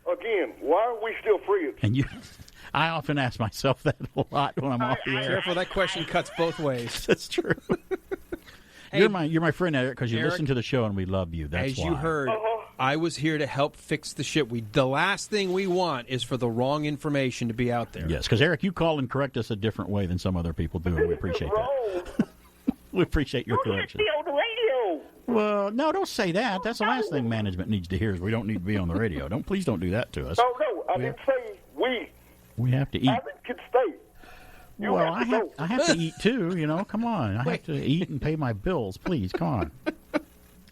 Speaker 1: Again, why are we still friends?
Speaker 5: And I often ask myself that a lot when I'm off the air.
Speaker 6: Careful, that question cuts both ways.
Speaker 5: That's true. Hey, you're my friend, Eric, because you listen to the show and we love you. That's why.
Speaker 6: As you heard, I was here to help fix the ship. The last thing we want is for the wrong information to be out there.
Speaker 5: Yes, because, Eric, you call and correct us a different way than some other people do, and we appreciate that. We appreciate your correction.
Speaker 1: You need to be on the radio.
Speaker 5: Well, no, don't say that. That's the last thing management needs to hear is we don't need to be on the radio. Please don't do that to us.
Speaker 1: No, I didn't say we.
Speaker 5: We have to eat.
Speaker 1: I can stay.
Speaker 5: I have to eat too, come on. I have to eat and pay my bills. Please, come on.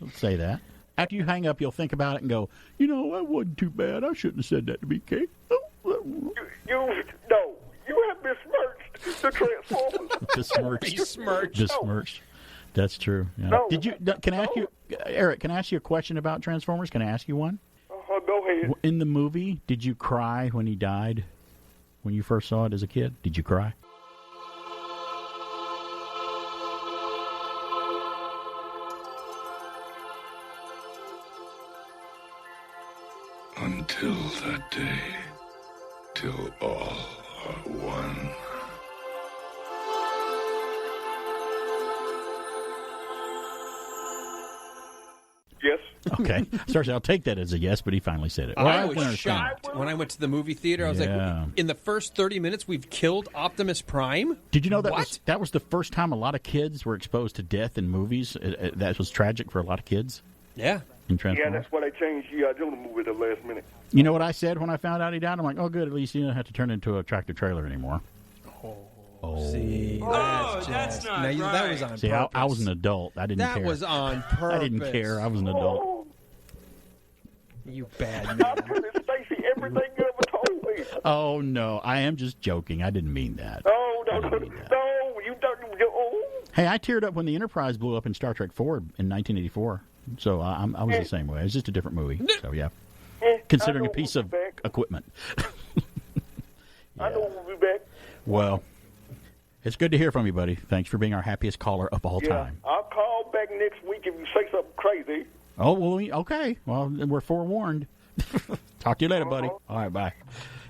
Speaker 5: Don't say that. After you hang up, you'll think about it and go, that wasn't too bad. I shouldn't have said that to BK.
Speaker 1: You have besmirched the Transformers.
Speaker 5: Besmirched. That's true. Yeah.
Speaker 1: No,
Speaker 5: can I ask you, Eric, can I ask you a question about Transformers? Can I ask you one?
Speaker 1: Go ahead.
Speaker 5: In the movie, did you cry when he died? When you first saw it as a kid? Did you cry?
Speaker 2: Until that day, till all are one.
Speaker 1: Yes.
Speaker 5: Okay. I'll take that as a yes, but he finally said it. Well,
Speaker 6: I was shocked when I went to the movie theater. I was like, in the first 30 minutes, we've killed Optimus Prime?
Speaker 5: Did you know that was the first time a lot of kids were exposed to death in movies? That was tragic for a lot of kids.
Speaker 6: Yeah.
Speaker 1: Yeah, that's why they changed G.I. Joe movie at the last minute.
Speaker 5: You know what I said when I found out he died? I'm like, oh, good, at least you don't have to turn into a tractor trailer anymore.
Speaker 6: See, that's not right. That was on purpose.
Speaker 5: See, I was an adult. I didn't care.
Speaker 6: That was on purpose.
Speaker 5: I didn't care. I was an adult.
Speaker 6: You bad man.
Speaker 1: Stacey, everything you ever told me.
Speaker 5: Oh, no. I am just joking. I didn't mean that.
Speaker 1: No, you don't.
Speaker 5: Hey, I teared up when the Enterprise blew up in Star Trek 4 in 1984. So I was the same way. It was just a different movie. So, yeah. Considering a piece of equipment.
Speaker 1: I know we'll be back.
Speaker 5: Well, it's good to hear from you, buddy. Thanks for being our happiest caller of all time.
Speaker 1: I'll call back next week if you say something crazy.
Speaker 5: Oh, well, okay. Well, we're forewarned. Talk to you later, buddy. All right, bye.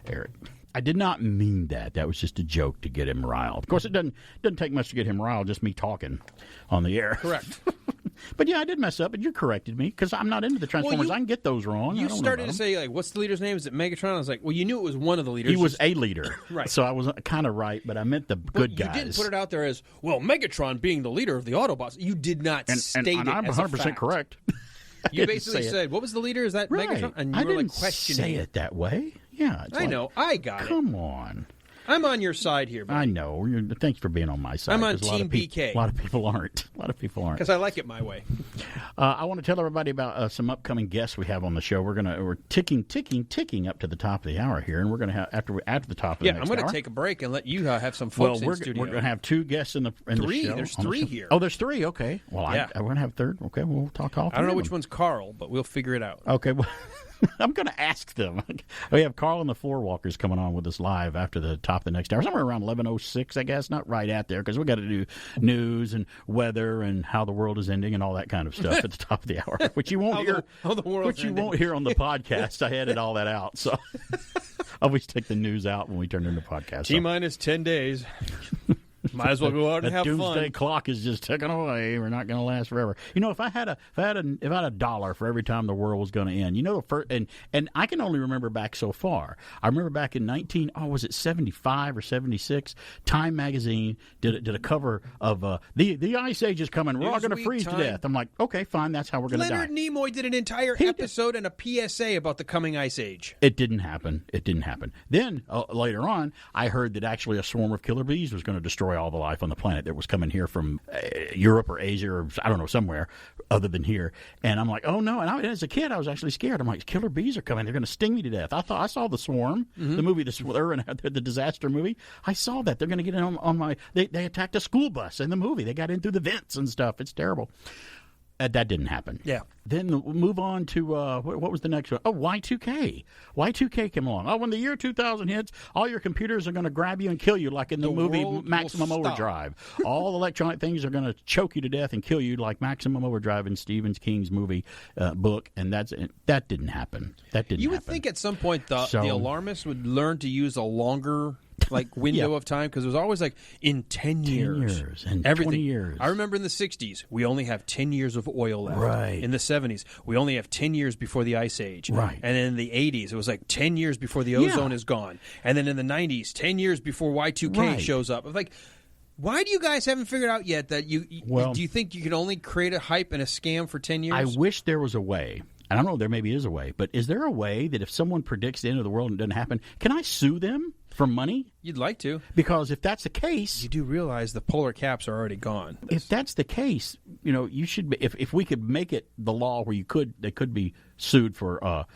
Speaker 5: Eric. I did not mean that. That was just a joke to get him riled. Of course, it doesn't take much to get him riled, just me talking on the air.
Speaker 6: Correct.
Speaker 5: But, yeah, I did mess up, and you corrected me, because I'm not into the Transformers. I can get those wrong.
Speaker 6: You started to say, what's the leader's name? Is it Megatron? I was like, well, you knew it was one of the leaders.
Speaker 5: He was a leader.
Speaker 6: Right.
Speaker 5: So I was kind of right, but I meant the good guys.
Speaker 6: You didn't put it out there as, well, Megatron being the leader of the Autobots. You did not state it as a fact.
Speaker 5: And I'm 100% correct.
Speaker 6: You basically said, what was the leader? Is that Megatron? And you were
Speaker 5: didn't
Speaker 6: questioning
Speaker 5: say it that way. Yeah.
Speaker 6: I know. I got it.
Speaker 5: Come on.
Speaker 6: I'm on your side here, buddy.
Speaker 5: I know. Thanks for being on my side.
Speaker 6: I'm on Team BK.
Speaker 5: A lot of people aren't.
Speaker 6: Because I like it my way.
Speaker 5: I want to tell everybody about some upcoming guests we have on the show. We're ticking up to the top of the hour here, and we're going to have after the top of the next hour.
Speaker 6: I'm going to take a break and let you have some folks in studio.
Speaker 5: We're going to have two guests in the show.
Speaker 6: There's three here.
Speaker 5: Oh, there's three. Okay. Well,
Speaker 6: yeah.
Speaker 5: we're going to have a third. Okay, we'll talk all three.
Speaker 6: I don't know which one's Carl, but we'll figure it out.
Speaker 5: Okay. Well, I'm going to ask them. We have Carl and the Floor Walkers coming on with us live after the top of the next hour, somewhere around 11:06, I guess. Not right at there, because we got to do news and weather and how the world is ending and all that kind of stuff at the top of the hour, which you won't hear. Which you won't hear on the podcast. I edited all that out, so I always take the news out when we turn into podcast.
Speaker 6: T-minus 10 days. Might as well go out and have fun.
Speaker 5: The doomsday clock is just ticking away. We're not going to last forever. You know, if I had a dollar for every time the world was going to end, you know, and I can only remember back so far. I remember back in 75 or 76, Time magazine did a cover of the Ice Age is coming. We're all going to freeze to death. I'm like, okay, fine. That's how we're going to die.
Speaker 6: Leonard Nimoy did an entire episode and a PSA about the coming Ice Age.
Speaker 5: It didn't happen. Then later on, I heard that actually a swarm of killer bees was going to destroy all the life on the planet that was coming here from Europe or Asia or I don't know, somewhere other than here. And I'm like, oh no. And as a kid, I was actually scared. I'm like, killer bees are coming. They're going to sting me to death. I saw The Swarm, the movie, the disaster movie. I saw that. They're going to get in on my, they attacked a school bus in the movie. They got in through the vents and stuff. It's terrible. That didn't happen.
Speaker 6: Yeah.
Speaker 5: Then we'll move on to, what was the next one? Oh, Y2K. Y2K came along. Oh, when the year 2000 hits, all your computers are going to grab you and kill you like in the movie Maximum Overdrive. All electronic things are going to choke you to death and kill you like Maximum Overdrive in Stephen King's movie book, and that didn't happen.
Speaker 6: You would think at some point the alarmists would learn to use a longer window of time, because it was always like in 10 years
Speaker 5: and
Speaker 6: everything.
Speaker 5: 20 years.
Speaker 6: I remember in the 60s, we only have 10 years of oil left.
Speaker 5: Right.
Speaker 6: In the 70s, we only have 10 years before the Ice Age.
Speaker 5: Right.
Speaker 6: And then in the 80s, it was like 10 years before the ozone is gone. And then in the 90s, 10 years before Y2K shows up. It's like, why do you guys haven't figured out yet that do you think you can only create a hype and a scam for 10 years?
Speaker 5: I wish there was a way. I don't know, there maybe is a way, but is there a way that if someone predicts the end of the world and it doesn't happen, can I sue them for money?
Speaker 6: You'd like to.
Speaker 5: Because if that's the case...
Speaker 6: You do realize the polar caps are already gone.
Speaker 5: If that's the case, you should be, if we could make it the law where they could be sued for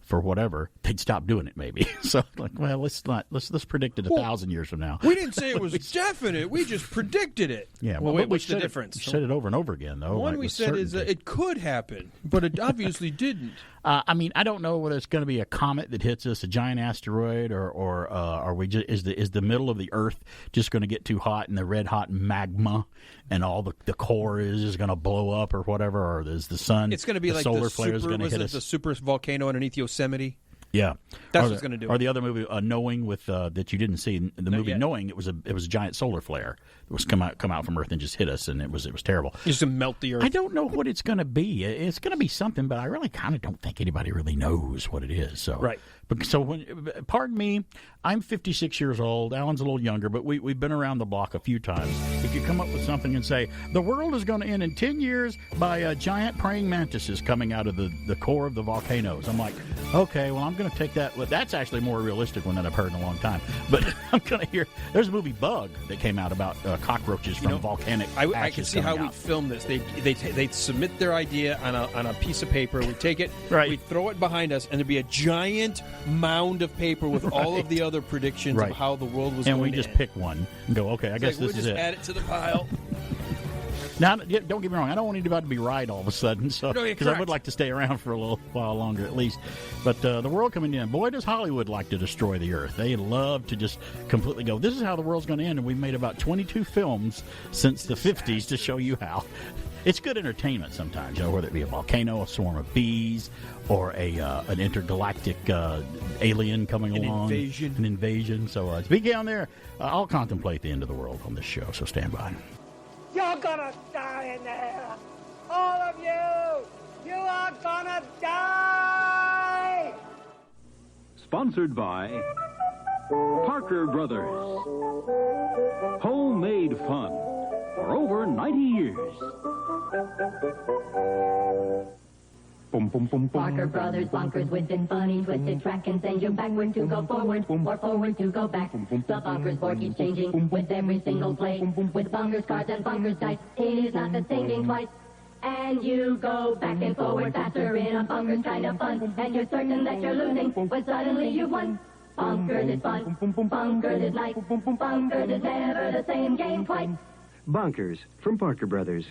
Speaker 5: whatever, they'd stop doing it maybe. So let's predict it 1,000 years from now.
Speaker 6: We didn't say it was definite. We just predicted it.
Speaker 5: Yeah.
Speaker 6: Well, wait, what's the difference?
Speaker 5: We said it over and over again, though.
Speaker 6: One we said is it could happen, but it obviously didn't.
Speaker 5: I don't know whether it's going to be a comet that hits us, a giant asteroid, or are we just is the middle of the Earth just going to get too hot and the red hot magma and all the core is going to blow up or whatever, or is the sun?
Speaker 6: It's going to be like
Speaker 5: solar flares going to hit us.
Speaker 6: The super volcano underneath Yosemite.
Speaker 5: Yeah,
Speaker 6: that's what's going to do.
Speaker 5: Or the other movie, Knowing, with that you didn't see. The movie Knowing, it was a giant solar flare. It was come out from Earth and just hit us, and it was terrible.
Speaker 6: Just to melt the Earth.
Speaker 5: I don't know what it's going to be. It's going to be something, but I really kind of don't think anybody really knows what it is. So
Speaker 6: right.
Speaker 5: Pardon me, I'm 56 years old. Alan's a little younger, but we've been around the block a few times. If you come up with something and say, the world is going to end in 10 years by giant praying mantises coming out of the core of the volcanoes, I'm like, okay, well, I'm going to take that. Well, that's actually a more realistic one than I've heard in a long time. But I'm going to hear, there's a movie Bug that came out about cockroaches from volcanic ashes.
Speaker 6: I can see how we'd film this. They'd submit their idea on a piece of paper. We'd take it, we'd throw it behind us, and there'd be a giant mound of paper with all of the other predictions of how the world was going to end.
Speaker 5: And we just pick one and go, okay, I guess this is it.
Speaker 6: We'll just add it to the pile.
Speaker 5: Now, don't get me wrong. I don't want anybody to be right all of a sudden, because I would like to stay around for a little while longer at least. But the world coming in, boy, does Hollywood like to destroy the Earth. They love to just completely go, this is how the world's going to end, and we've made about 22 films since the 50s to show you how. It's good entertainment sometimes, whether it be a volcano, a swarm of bees, or an intergalactic alien coming along. An invasion. So it's BK on there. I'll contemplate the end of the world on this show, so stand by.
Speaker 20: You're gonna die in there. All of you. You are gonna die.
Speaker 3: Sponsored by Parker Brothers. Homemade fun for over 90 years. Boom, boom, boom, boom.
Speaker 10: Parker Brothers bonkers with and funny twisted track can send you backward to go forward or forward to go back. The bonkers board keeps changing with every single play. With bonkers cards and bonkers dice, it is not the thinking twice. And you go back and forward faster in a bonkers kind of fun. And you're certain that you're losing when suddenly you've won. Bonkers is fun. Bonkers is life. Bonkers is never the same game twice.
Speaker 7: Bonkers from Parker Brothers.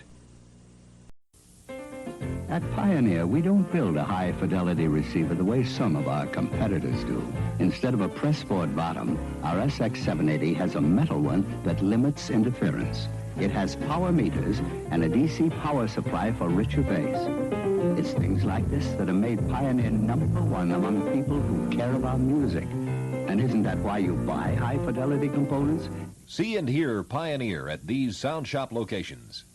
Speaker 7: At Pioneer, we don't build a high-fidelity receiver the way some of our competitors do. Instead of a pressboard bottom, our SX780 has a metal one that limits interference. It has power meters and a DC power supply for richer bass. It's things like this that have made Pioneer #1 among people who care about music. And isn't that why you buy high-fidelity components?
Speaker 9: See and hear Pioneer at these Sound Shop locations.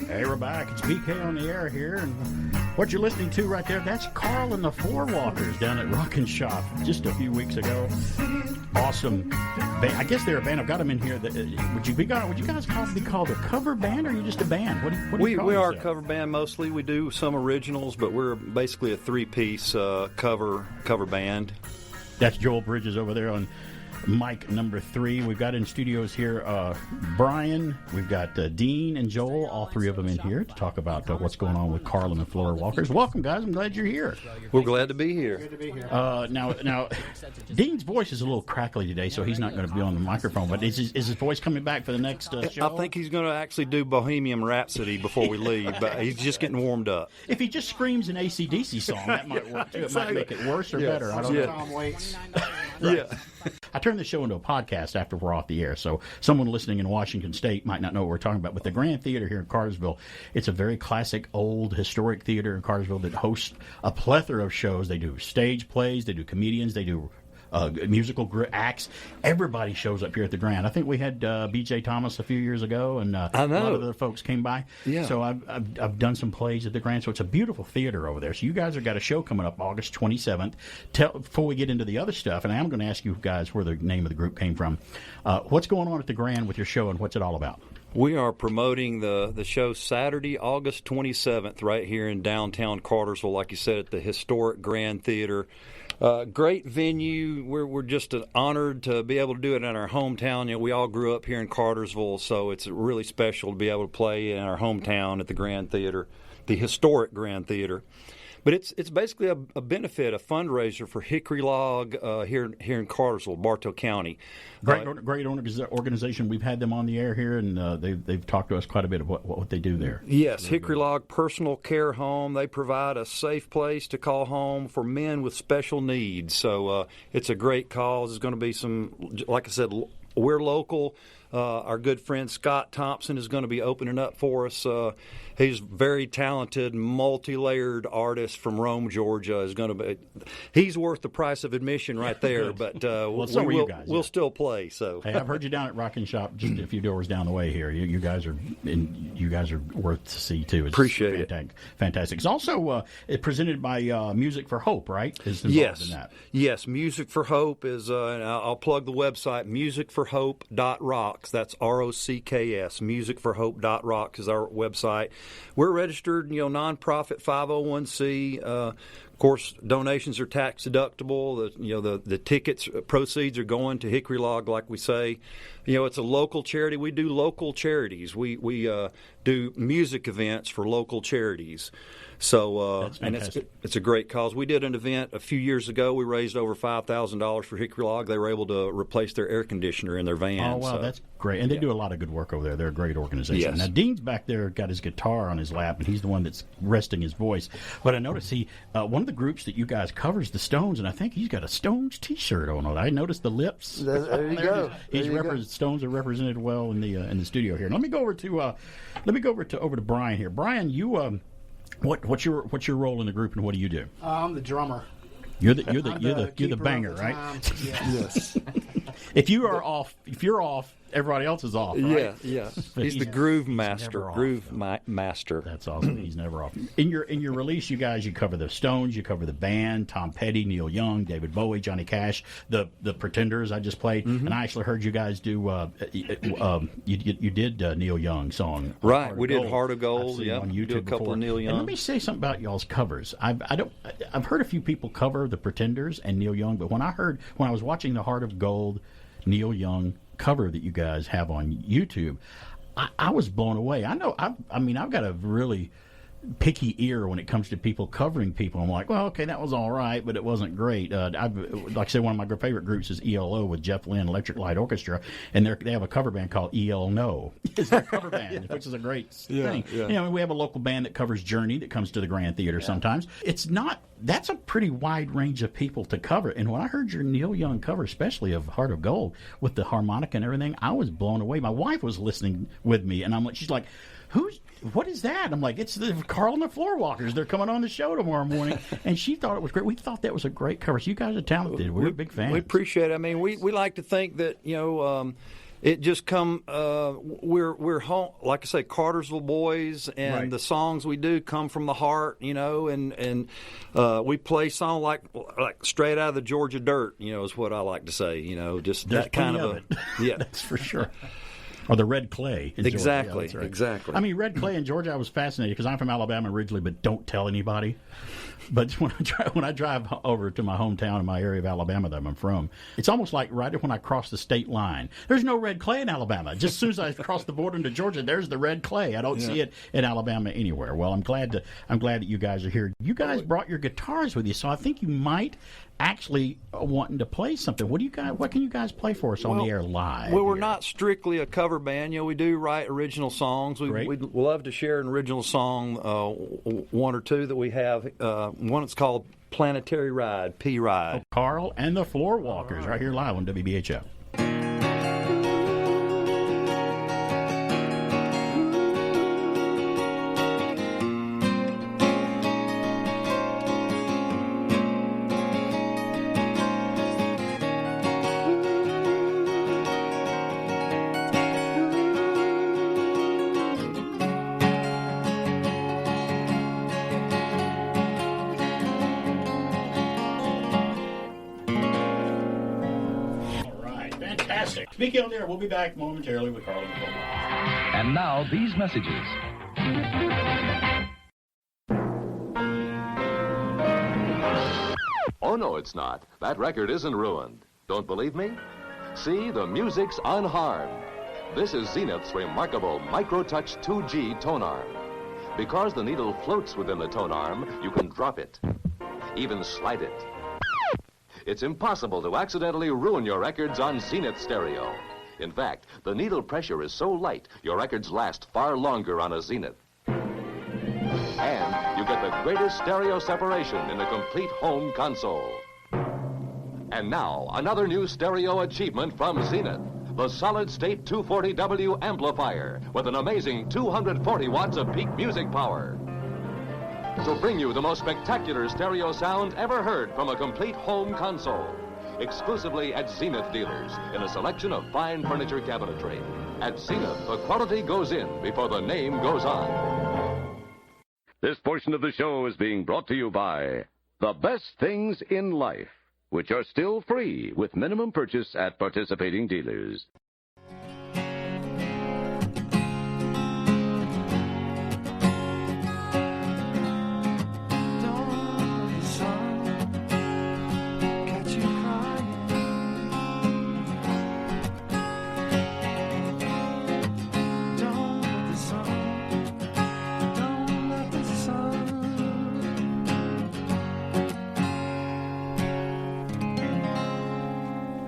Speaker 5: Hey, we're back. It's BK on the air here, and what you're listening to right there, that's Carl and the Floorwalkers down at Rockin' Shop just a few weeks ago. Awesome. I guess they're a band. I've got them in here. Would you guys be called a cover band, or are you just a band? What do you call
Speaker 11: We are a
Speaker 5: yourself?
Speaker 11: cover band mostly. We do some originals, but we're basically a three-piece cover band.
Speaker 5: That's Joel Bridges over there on mic number 3. We've got in studios here Brian, we've got Dean and Joel, all three of them in here to talk about what's going on with Carl and the Floorwalkers. Welcome, guys. I'm glad you're here.
Speaker 11: We're glad to be here.
Speaker 21: Good to be here.
Speaker 5: Now, Dean's voice is a little crackly today, so he's not going to be on the microphone. But is his voice coming back for the next show?
Speaker 11: I think he's going to actually do Bohemian Rhapsody before we leave, but he's just getting warmed up.
Speaker 5: If he just screams an AC/DC song, that might work too. It might make it worse or better. I don't know.
Speaker 21: Tom Waits.
Speaker 5: Right. Yeah. I turned the show into a podcast after we're off the air, so someone listening in Washington State might not know what we're talking about. But the Grand Theater here in Cartersville, it's a very classic, old, historic theater in Cartersville that hosts a plethora of shows. They do stage plays, they do comedians, they do musical acts. Everybody shows up here at the Grand. I think we had B.J. Thomas a few years ago, and a lot of other folks came by.
Speaker 11: Yeah.
Speaker 5: So I've done some plays at the Grand. So it's a beautiful theater over there. So you guys have got a show coming up August 27th. Before we get into the other stuff, and I am going to ask you guys where the name of the group came from. What's going on at the Grand with your show, and what's it all about?
Speaker 11: We are promoting the show Saturday, August 27th, right here in downtown Cartersville, like you said, at the historic Grand Theater. Great venue. We're just honored to be able to do it in our hometown. You know, we all grew up here in Cartersville, so it's really special to be able to play in our hometown at the Grand Theater, the historic Grand Theater. But it's basically a benefit, a fundraiser for Hickory Log here in Cartersville, Bartow County.
Speaker 5: Great organization. We've had them on the air here, and they've talked to us quite a bit of what they do there.
Speaker 11: Yes, Hickory Log Personal Care Home. They provide a safe place to call home for men with special needs. So it's a great cause. There's going to be some, like I said, we're local. Our good friend Scott Thompson is going to be opening up for us. He's a very talented, multi-layered artist from Rome, Georgia. He's worth the price of admission right there. But we'll still play. So
Speaker 5: hey, I've heard you down at Rockin' Shop just a few doors down the way here. You guys are worth to see too. It's
Speaker 11: Appreciate it.
Speaker 5: Fantastic. It's also presented by Music for Hope, right? Is involved in that?
Speaker 11: Yes. Music for Hope is. And I'll plug the website musicforhope.rocks. That's ROCKS. Musicforhope.rocks is our website. We're registered, nonprofit 501c. Of course, donations are tax deductible. The tickets proceeds are going to Hickory Log, like we say. It's a local charity. We do local charities. We do music events for local charities. So, and it's a great cause. We did an event a few years ago. We raised over $5,000 for Hickory Log. They were able to replace their air conditioner in their van.
Speaker 5: Oh, wow, that's great. And they do a lot of good work over there. They're a great organization.
Speaker 11: Yes.
Speaker 5: Now, Dean's back there, got his guitar on his lap, and he's the one that's resting his voice. But I noticed one of the groups that you guys covers the Stones, and I think he's got a Stones T-shirt on. I noticed the lips.
Speaker 21: There you go.
Speaker 5: Stones are represented well in the studio here. And let me go over to Brian here. Brian, you what's your role in the group, and what do you do?
Speaker 21: I'm the drummer.
Speaker 5: You're the banger, right?
Speaker 21: Yes.
Speaker 5: If you're off, everybody else is off, right?
Speaker 11: Yeah. He's the groove master. Master.
Speaker 5: That's awesome. He's never off. In your release, you cover the Stones, you cover the band, Tom Petty, Neil Young, David Bowie, Johnny Cash, the Pretenders I just played, and I actually heard you guys do you did Neil Young song.
Speaker 11: Right, we did Heart of Gold.
Speaker 5: Yeah, on YouTube
Speaker 11: do a couple
Speaker 5: before.
Speaker 11: of Neil Young.
Speaker 5: And let me say something about y'all's covers. I've heard a few people cover the Pretenders and Neil Young, but when I was watching the Heart of Gold Neil Young cover that you guys have on YouTube, I was blown away. I know. I've got a really picky ear when it comes to people covering people. I'm like, well, okay, that was all right, but it wasn't great. Like I say, one of my favorite groups is ELO with Jeff Lynne, Electric Light Orchestra, and they have a cover band called EL No. It's their cover band, which is a great thing.
Speaker 11: Yeah.
Speaker 5: You know, we have a local band that covers Journey that comes to the Grand Theater sometimes. That's a pretty wide range of people to cover. And when I heard your Neil Young cover, especially of Heart of Gold, with the harmonica and everything, I was blown away. My wife was listening with me, and she's like, what is that? I'm like, it's the Carl and the Floorwalkers. They're coming on the show tomorrow morning. And she thought it was great. We thought that was a great cover. So you guys are talented. We're big fans.
Speaker 11: We appreciate it. I mean, we like to think that, it just we're home, like I say, Cartersville boys, and the songs we do come from the heart, and we play songs like straight out of the Georgia dirt, is what I like to say, just
Speaker 5: There's
Speaker 11: that kind of
Speaker 5: it.
Speaker 11: Yeah.
Speaker 5: That's for sure. Or the red clay in
Speaker 11: exactly,
Speaker 5: Georgia. Yeah,
Speaker 11: exactly.
Speaker 5: I mean, red clay in Georgia, I was fascinated because I'm from Alabama originally, but don't tell anybody. But when I drive over to my hometown in my area of Alabama that I'm from, it's almost like right when I cross the state line. There's no red clay in Alabama. Just as soon as I cross the border into Georgia, there's the red clay. I don't see it in Alabama anywhere. Well, I'm glad that you guys are here. You guys brought your guitars with you, so I think you might actually wanting to play something. What can you guys play for us on the air live?
Speaker 11: Well, we're not strictly a cover band. We do write original songs. We'd love to share an original song, one or two that we have. One that's called Planetary Ride, P-Ride.
Speaker 5: Carl and the Floorwalkers right here live on WBHF. Speaking on there, we'll be back momentarily with Carl and the Floorwalkers.
Speaker 9: And now, these messages.
Speaker 8: Oh, no, it's not. That record isn't ruined. Don't believe me? See, the music's unharmed. This is Zenith's remarkable MicroTouch 2G tone arm. Because the needle floats within the tone arm, you can drop it, even slide it. It's impossible to accidentally ruin your records on Zenith stereo. In fact, the needle pressure is so light, your records last far longer on a Zenith. And you get the greatest stereo separation in a complete home console. And now, another new stereo achievement from Zenith. The solid-state 240W amplifier with an amazing 240 watts of peak music power. To bring you the most spectacular stereo sound ever heard from a complete home console. Exclusively at Zenith dealers in a selection of fine furniture cabinetry. At Zenith, the quality goes in before the name goes on.
Speaker 12: This portion of the show is being brought to you by The Best Things in Life, which are still free with minimum purchase at participating dealers.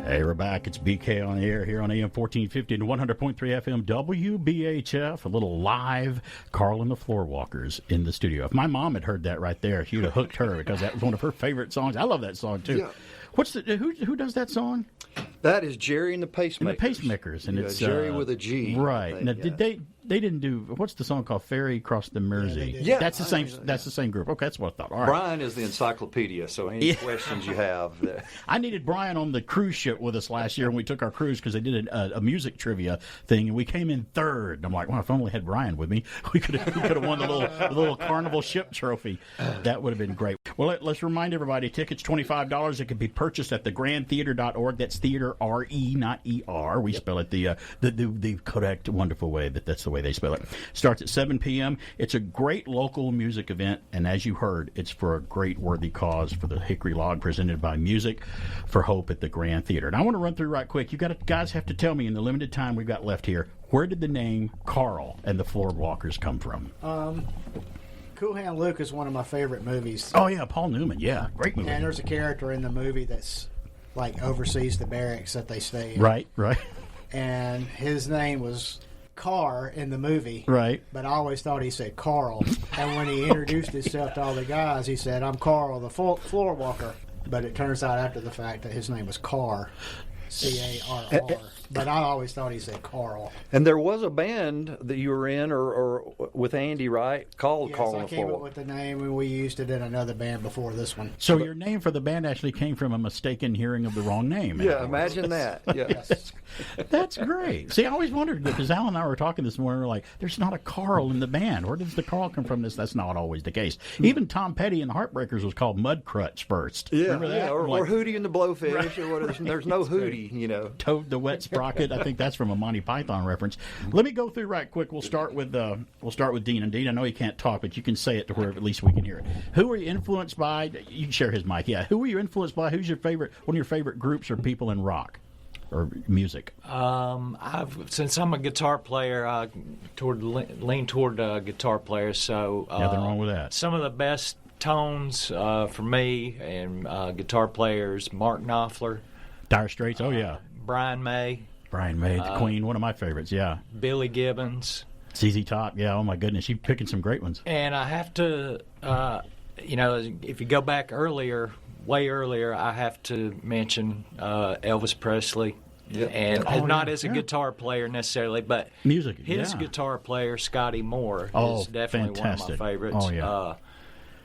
Speaker 5: Hey, we're back. It's BK on the air here on AM 1450 and 100.3 FM WBHF. A little live Carl and the Floorwalkers in the studio. If my mom had heard that right there, she would have hooked her because that was one of her favorite songs. I love that song, too.
Speaker 11: Yeah.
Speaker 5: Who does that song?
Speaker 11: That is Jerry and the Pacemakers.
Speaker 5: And the Pacemakers. And it's
Speaker 11: Jerry with a G.
Speaker 5: Right. Now, did they didn't do, what's the song called? Ferry Across the Mersey.
Speaker 11: Yeah,
Speaker 5: that's the same. That's the same group. Okay, that's what I thought. All right.
Speaker 11: Brian is the encyclopedia, so any questions you have.
Speaker 5: I needed Brian on the cruise ship with us last year when we took our cruise because they did a music trivia thing, and we came in third. And I'm like, well, if I only had Brian with me, we could have won the little Carnival ship trophy. That would have been great. Well, let's remind everybody, tickets $25. It can be purchased at thegrandtheater.org. That's theater, R-E, not E-R. We spell it the correct, wonderful way, that's the way they spell it. Starts at 7 p.m. It's a great local music event, and as you heard, it's for a great worthy cause for the Hickory Log, presented by Music for Hope at the Grand Theater. And I want to run through right quick. You guys have to tell me in the limited time we've got left here, where did the name Carl and the Floorwalkers come from?
Speaker 13: Cool Hand Luke is one of my favorite movies.
Speaker 5: Oh, yeah, Paul Newman. Yeah, great movie.
Speaker 13: And there's a character in the movie that's like oversees the barracks that they stay in.
Speaker 5: Right.
Speaker 13: And his name was Carr in the movie.
Speaker 5: Right.
Speaker 13: But I always thought he said Carl. And when he introduced himself to all the guys, he said, "I'm Carl, the floor walker." But it turns out after the fact that his name was Carr. C-A-R-R. But I always thought he said Carl.
Speaker 11: And there was a band that you were in, or with Andy, right? Called
Speaker 13: Yes,
Speaker 11: Carl
Speaker 13: I
Speaker 11: and the
Speaker 13: came
Speaker 11: Floor.
Speaker 13: up with the name, and we used it in another band before this one.
Speaker 5: So your name for the band actually came from a mistaken hearing of the wrong name.
Speaker 11: Yeah, imagine that. Yes.
Speaker 5: That's great. See, I always wondered, because Al and I were talking this morning, we're like, there's not a Carl in the band. Where does the Carl come from? That's not always the case. Even Tom Petty and the Heartbreakers was called Mudcrutch first.
Speaker 11: Yeah,
Speaker 5: Remember that?
Speaker 11: or Hootie and the Blowfish,
Speaker 5: Right.
Speaker 11: or what? There's no Hootie, you know.
Speaker 5: Toad the Wet Sprocket. I think that's from a Monty Python reference. Let me go through right quick. We'll start with Dean. And Dean, I know you can't talk, but you can say it to where at least we can hear it. Who are you influenced by? You can share his mic. Yeah. Who are you influenced by? Who's your favorite? One of your favorite groups or people in rock or music?
Speaker 14: Since I'm a guitar player, I lean toward guitar players. So
Speaker 5: nothing wrong with that.
Speaker 14: Some of the best tones for me and guitar players: Mark Knopfler,
Speaker 5: Dire Straits. Oh yeah.
Speaker 14: Brian May.
Speaker 5: The Queen, one of my favorites. Yeah.
Speaker 14: Billy Gibbons.
Speaker 5: ZZ Top. Yeah. Oh my goodness, you're picking some great ones.
Speaker 14: And I have to, if you go back way earlier, I have to mention Elvis Presley.
Speaker 11: Yep.
Speaker 14: And not as a guitar player necessarily, but
Speaker 5: music.
Speaker 14: His guitar player, Scotty Moore, is definitely
Speaker 5: fantastic.
Speaker 14: one of my favorites.
Speaker 5: Oh, yeah.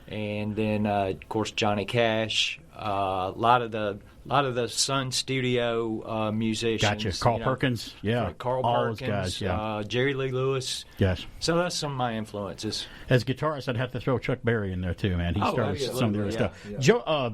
Speaker 14: And then, of course, Johnny Cash. A lot of the Sun Studio musicians.
Speaker 5: Gotcha. Carl Perkins. Yeah.
Speaker 14: Carl
Speaker 5: all
Speaker 14: Perkins.
Speaker 5: those guys. Yeah.
Speaker 14: Jerry Lee Lewis.
Speaker 5: Yes.
Speaker 14: So that's some of my influences.
Speaker 5: As guitarist, I'd have to throw Chuck Berry in there too, man. He started some of the other stuff.
Speaker 11: Yeah.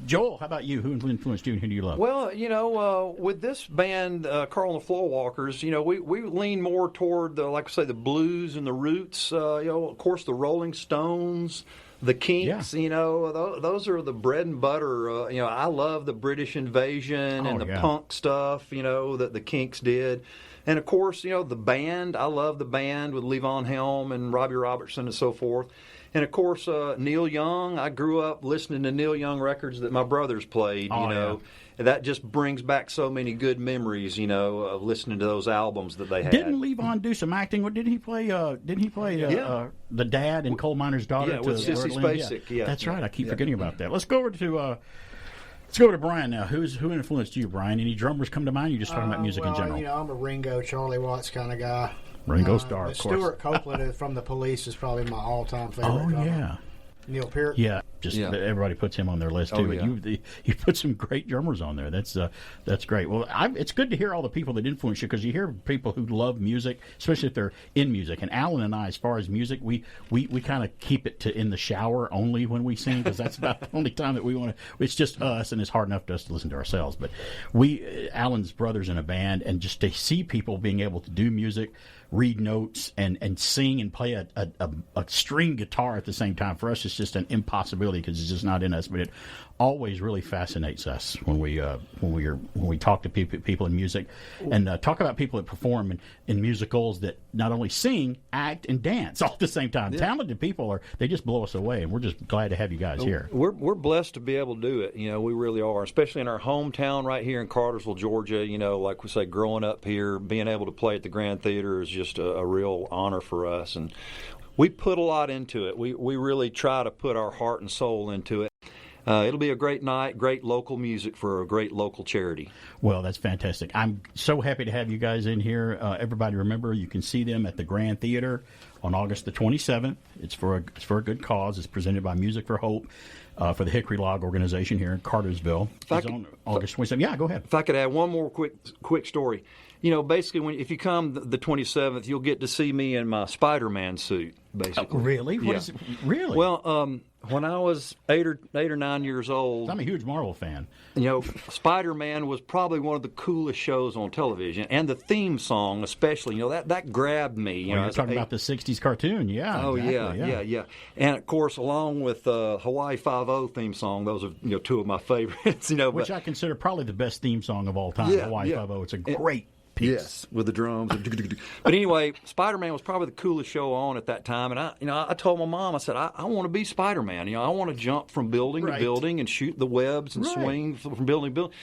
Speaker 5: Joel, how about you? Who influenced you and who do you love?
Speaker 11: Well, with this band, Carl and the Floorwalkers, we lean more toward the blues and the roots. Of course, the Rolling Stones, the Kinks. Those are the bread and butter. I love the British Invasion and the punk stuff. That the Kinks did. And of course, the band. I love the band with Levon Helm and Robbie Robertson and so forth. And of course, Neil Young. I grew up listening to Neil Young records that my brothers played. And that just brings back so many good memories. Of listening to those albums that they had.
Speaker 5: Didn't Levon do some acting? Didn't he play? The dad in Coal Miner's Daughter?
Speaker 11: Yeah, with Sissy Spacek. Yeah,
Speaker 5: that's right. I keep forgetting about that. Let's go over to Brian now. Who influenced you, Brian? Any drummers come to mind? You're just talking about music in general.
Speaker 13: I'm a Ringo, Charlie Watts kind of guy.
Speaker 5: Ringo Starr, of course.
Speaker 13: Stuart Copeland from the Police is probably my all-time favorite.
Speaker 5: Oh yeah.
Speaker 13: Neil Peart.
Speaker 5: Yeah, everybody puts him on their list too. But you put some great drummers on there. That's great. Well, it's good to hear all the people that influence you, because you hear people who love music, especially if they're in music. And Alan and I, as far as music, we kind of keep it to in the shower only when we sing, because that's about the only time that we want to. It's just us, and it's hard enough for us to listen to ourselves. But Alan's brother's in a band, and just to see people being able to do music, read notes, and sing and play a string guitar at the same time, for us it's just an impossibility, because it's just not in us. But it always really fascinates us when we talk to people in music, and talk about people that perform in musicals that not only sing, act, and dance all at the same time. Yeah. Talented people they just blow us away, and we're just glad to have you guys here.
Speaker 11: We're blessed to be able to do it. We really are, especially in our hometown right here in Cartersville, Georgia. Like we say, growing up here, being able to play at the Grand Theater is just a real honor for us, and we put a lot into it. We really try to put our heart and soul into it. It'll be a great night, great local music for a great local charity.
Speaker 5: Well, that's fantastic. I'm so happy to have you guys in here. Everybody, remember, you can see them at the Grand Theater on August the 27th. It's for a good cause. It's presented by Music for Hope for the Hickory Log Organization here in Cartersville. It's on August 27th. Yeah, go ahead.
Speaker 11: If I could add one more quick story. Basically, if you come the 27th, you'll get to see me in my Spider-Man suit, basically.
Speaker 5: Really?
Speaker 11: Yeah.
Speaker 5: Really?
Speaker 11: Well, when I was 8 or 9 years old,
Speaker 5: I'm a huge Marvel fan.
Speaker 11: Spider-Man was probably one of the coolest shows on television, and the theme song, especially, that grabbed me.
Speaker 5: You're talking about the '60s cartoon, yeah.
Speaker 11: Oh
Speaker 5: exactly,
Speaker 11: yeah. And of course, along with Hawaii 5-0 theme song, those are two of my favorites.
Speaker 5: Which I consider probably the best theme song of all time. Hawaii 5-0. It's a great piece.
Speaker 11: Yes, with the drums. But anyway, Spider-Man was probably the coolest show on at that time. And I told my mom, I said, I want to be Spider-Man. I want to jump from building to building and shoot the webs and swing from building to building.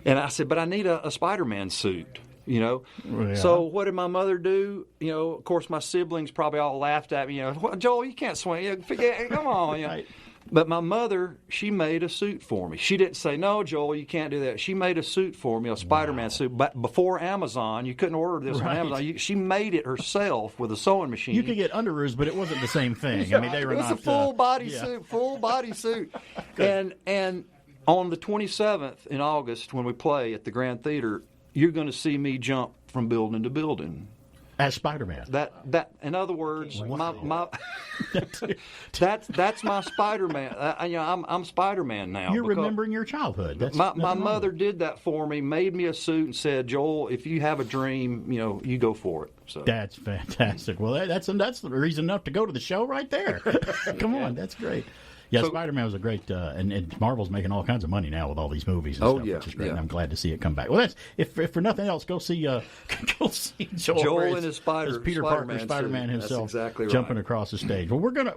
Speaker 11: And I said, but I need a Spider-Man suit. So what did my mother do? Of course, my siblings probably all laughed at me. Joel, you can't swing. Come on.
Speaker 5: Right.
Speaker 11: But my mother, she made a suit for me. She didn't say, no, Joel, you can't do that. She made a suit for me, a Spider-Man suit. But before Amazon, you couldn't order this on Amazon. She made it herself with a sewing machine.
Speaker 5: You could get underoos, but it wasn't the same thing. They were
Speaker 11: it was
Speaker 5: not
Speaker 11: a full body suit. And on the 27th in August, when we play at the Grand Theater, you're going to see me jump from building to building.
Speaker 5: As Spider-Man.
Speaker 11: That in other words, my that's my Spider-Man. I'm Spider-Man now.
Speaker 5: You're remembering your childhood.
Speaker 11: My mother did that for me, made me a suit, and said, "Joel, if you have a dream, you go for it." So
Speaker 5: that's fantastic. Well, that's the reason enough to go to the show right there. Come on, that's great. Yeah, Spider-Man was a great, and Marvel's making all kinds of money now with all these movies and stuff, which is great. And I'm glad to see it come back. Well, that's if for nothing else, go see Joel
Speaker 11: and his
Speaker 5: Peter Parker, Spider-Man himself,
Speaker 11: exactly right.
Speaker 5: Jumping across the stage. Well, we're gonna.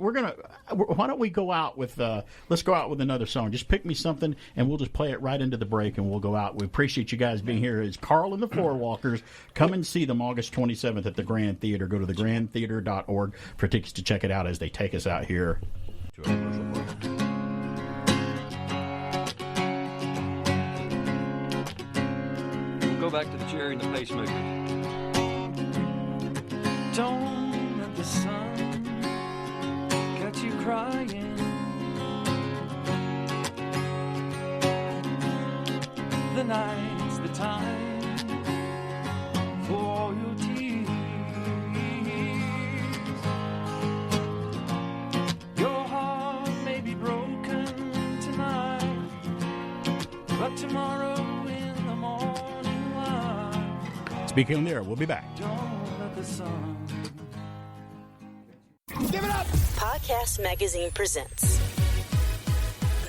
Speaker 5: Why don't we go out with? Let's go out with another song. Just pick me something, and we'll just play it right into the break, and we'll go out. We appreciate you guys being here. It's Carl and the Floorwalkers. Come and see them August 27th at the Grand Theater. Go to thegrandtheater.org for tickets to check it out as they take us out here.
Speaker 11: We'll go back to the cherry and the pacemaker. Don't let the sun catch you crying. The night's the time for all your tears. But tomorrow in the morning light.
Speaker 5: Speaking on the air, we'll be back.
Speaker 11: Don't let the sun.
Speaker 16: Give it up! Podcast Magazine presents